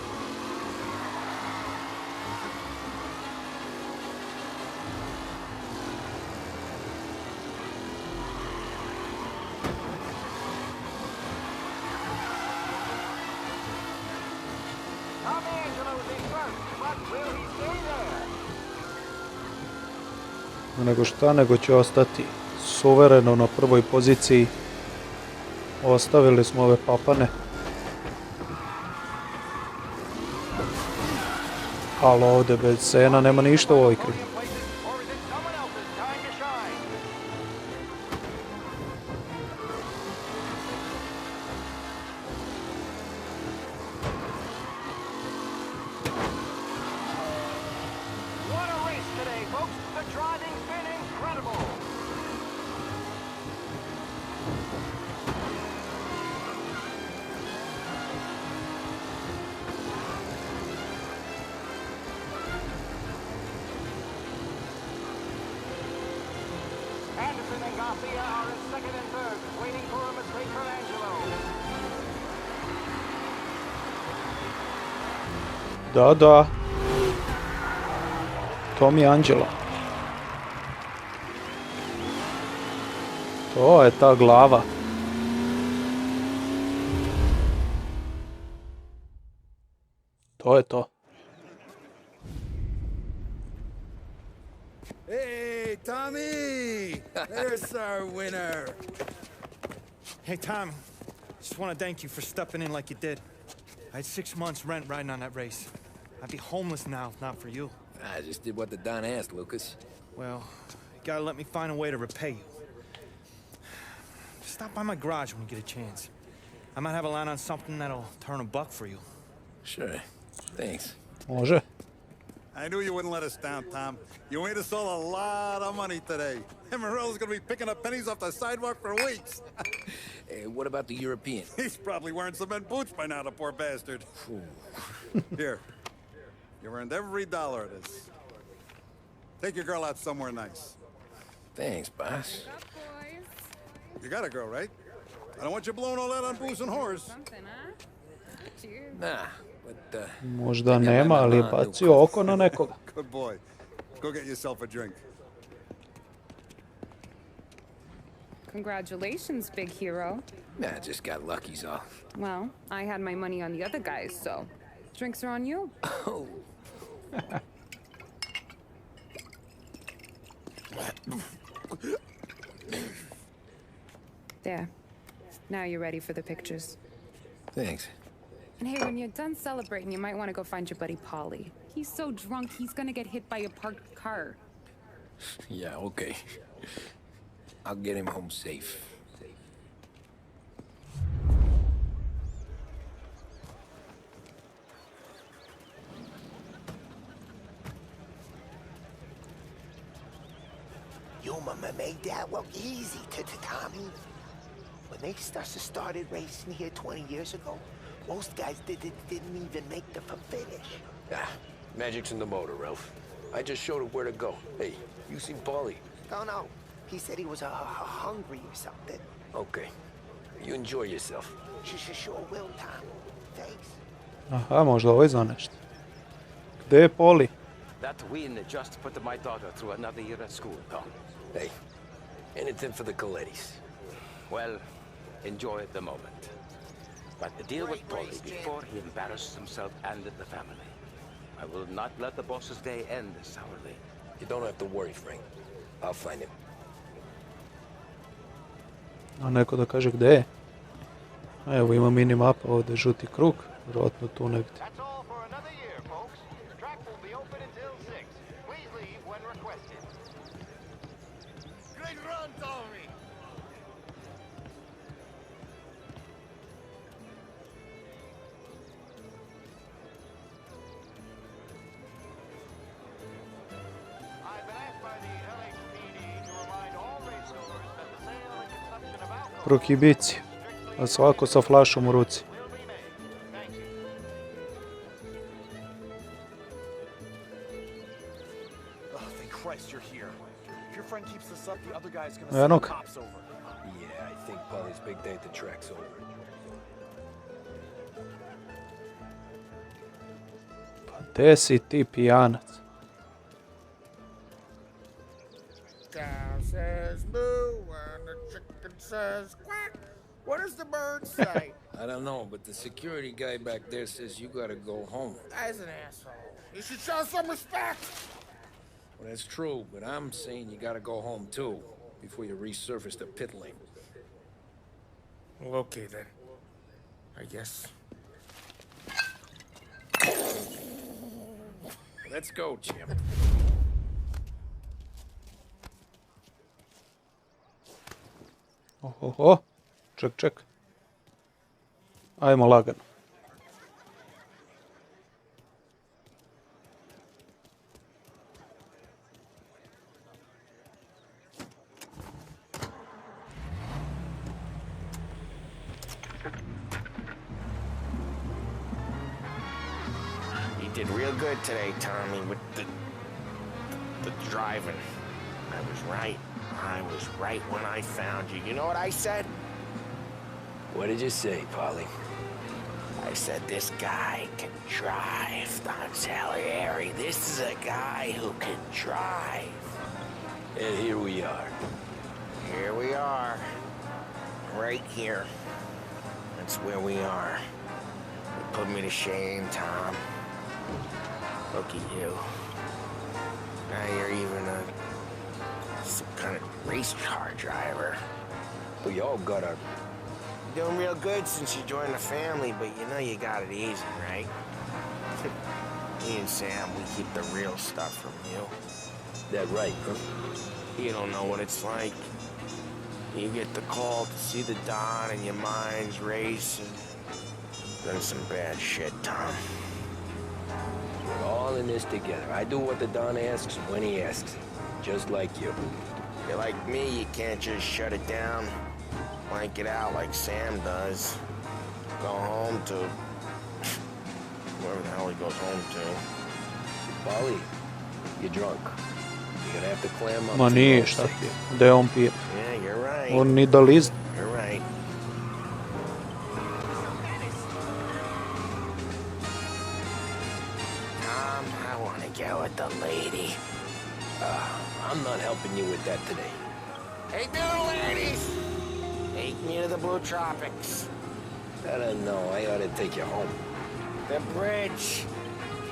Speaker 8: Tommy Angelo's in first, but will he stay there?
Speaker 1: Nego šta, nego će ostati suvereno na prvoj poziciji. Ostavili smo ove papane. Ali ovdje bez scena nema ništa u ovoj igri.
Speaker 8: What a race today, folks. The driving's been incredible. Anderson and Garcia are in second and third, waiting for a mistake from Angelo.
Speaker 1: Da. Tommy Angelo. To je ta glava. To je to.
Speaker 12: Hey, Tommy! There's our winner.
Speaker 6: Hey, Tom. Just want to thank you for stepping in like you did. I had 6 months rent riding on that race. I'd be homeless now if not for you.
Speaker 4: I just did what the Don asked, Lucas.
Speaker 6: Well, you gotta let me find a way to repay you. Stop by my garage when you get a chance. I might have a line on something that'll turn $1 for you.
Speaker 4: Sure. Thanks.
Speaker 1: Može.
Speaker 12: I knew you wouldn't let us down, Tom. You made us all a lot of money today. And Morello's gonna be picking up pennies off the sidewalk for weeks.
Speaker 4: Hey, what about the European?
Speaker 12: He's probably wearing cement boots by now, the poor bastard. Here. You've earned every dollar of this. Take your girl out somewhere nice.
Speaker 4: Thanks, boss.
Speaker 12: You got a girl, right? I don't want you blowing all that on booze and whores.
Speaker 4: Nah, but
Speaker 1: Možda nema, ali je bacio oko na nekoga.
Speaker 12: Good boy. Go get yourself a drink.
Speaker 21: Congratulations, big hero.
Speaker 4: Nah, just got lucky's all.
Speaker 21: Well, I had my money on the other guys, so drinks are on you.
Speaker 4: Oh.
Speaker 21: There. Now you're ready for the pictures.
Speaker 4: Thanks.
Speaker 21: And hey, when you're done celebrating, you might want to go find your buddy Paulie. He's so drunk, he's gonna get hit by a parked car.
Speaker 4: Yeah, okay. I'll get him home safe.
Speaker 14: Your mama made that look easy to Tommy. When they started racing here 20 years ago, most guys didn't even make the finish.
Speaker 4: Ah, magic's in the motor, Ralph. I just showed him where to go. Hey, you seen Paulie?
Speaker 14: No. He said he was hungry or something.
Speaker 4: Okay. You enjoy yourself.
Speaker 14: Sure will, Tom. Thanks.
Speaker 1: Aha, možda ovo je za nešto. Gdje je Poli?
Speaker 13: That win just put my daughter through another year at school, Tom.
Speaker 4: Hey, anything for the Colettis.
Speaker 13: Well, enjoy the moment. But deal with Paulie before he embarrasses himself and the family. I will not let the boss's day end sourly.
Speaker 4: You don't have to worry, Frank. I'll find him.
Speaker 1: A neko da kaže gde je. A evo ima minimapa ovdje, žuti krug, vjerojatno tu negdje.
Speaker 8: That's all for another year, folks. The track will be open until 6. Please leave when requested.
Speaker 10: Great run, Tommy!
Speaker 8: I've been asked by the LHPD to remind all racegoers that the sale and consumption of alcohol
Speaker 1: Prohibicija. A svako sa flašom u ruci.
Speaker 8: will be made. Thank you.
Speaker 3: Oh, thank Christ you're here. If your friend keeps this up, the other guy's gonna
Speaker 1: Eno
Speaker 3: send the
Speaker 1: ga.
Speaker 3: cops over.
Speaker 4: Yeah, I think Paulie's big day at the track's over.
Speaker 1: Pa gde si ti pijanac?
Speaker 11: Cow says moo and the chicken says quack. What does the bird say?
Speaker 4: I don't know, but the security guy back there says you gotta go home.
Speaker 11: Guy's an asshole. You should show some respect.
Speaker 4: Well, that's true, but I'm saying you gotta go home too, before you resurface the pit lane.
Speaker 11: Well, okay then. I guess.
Speaker 4: Let's go, Jim.
Speaker 1: Ohoho, ček. Ajmo lagano.
Speaker 11: You did real good today, Tommy, with the driving. I was right. I was right when I found you. You know what I said?
Speaker 4: What did you say, Paulie?
Speaker 11: I said this guy can drive, Don Salieri. This is a guy who can drive.
Speaker 4: And here we are.
Speaker 11: Here we are. Right here. That's where we are. You put me to shame, Tom. Look at you. Now you're even some kind of race car driver.
Speaker 4: We all got our...
Speaker 11: Doing real good since you joined the family, but you know you got it easy, right? Me and Sam, we keep the real stuff from you.
Speaker 4: That right, huh?
Speaker 11: You don't know what it's like. You get the call to see the Don and your mind's racing. Done some bad shit, Tom.
Speaker 4: We're all in this together. I do what the Don asks when he asks it. Just like you.
Speaker 11: You're like me, you can't just shut it down. Blank it out like Sam does. Go home to... wherever the hell he goes home to.
Speaker 4: Paulie, you're drunk. You're gonna have to clam up.
Speaker 1: Ma nije, šta ti je? Gde on pije?
Speaker 11: Yeah, you're right.
Speaker 1: On ni da list.
Speaker 11: You're right. Tom, I want to go with the lady.
Speaker 4: I'm not helping you with that today.
Speaker 11: Take me to the ladies! Take me to the Blue Tropics.
Speaker 4: I don't know. I ought to take you home.
Speaker 11: The bridge.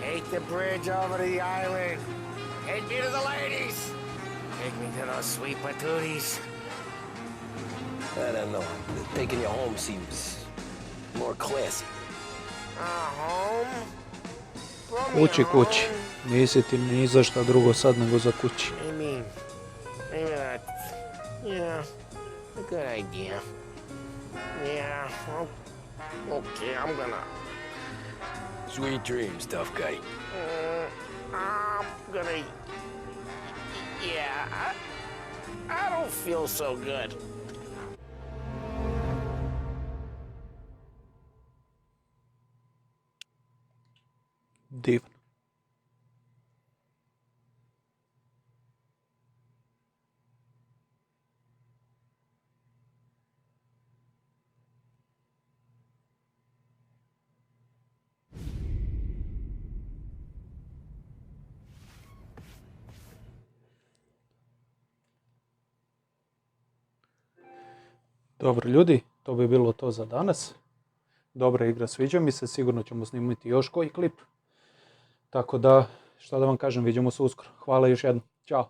Speaker 11: Take the bridge over to the island. Take me to the ladies. Take me to those sweet patooties.
Speaker 4: I don't know. Taking you home seems more classy.
Speaker 11: Home?
Speaker 1: Kući. Nisi ti ni za šta drugo sad nego za kući.
Speaker 11: Maybe that's, yeah, a good idea. Yeah, okay, I'm gonna...
Speaker 4: Sweet dreams, tough guy.
Speaker 11: I'm gonna... Yeah, I don't feel so good.
Speaker 1: Divno. Dobro ljudi, to bi bilo to za danas. Dobra igra, sviđa mi se, sigurno ćemo snimiti još koji klip. Tako da, šta da vam kažem, vidimo se uskoro. Hvala još jednom. Ćao.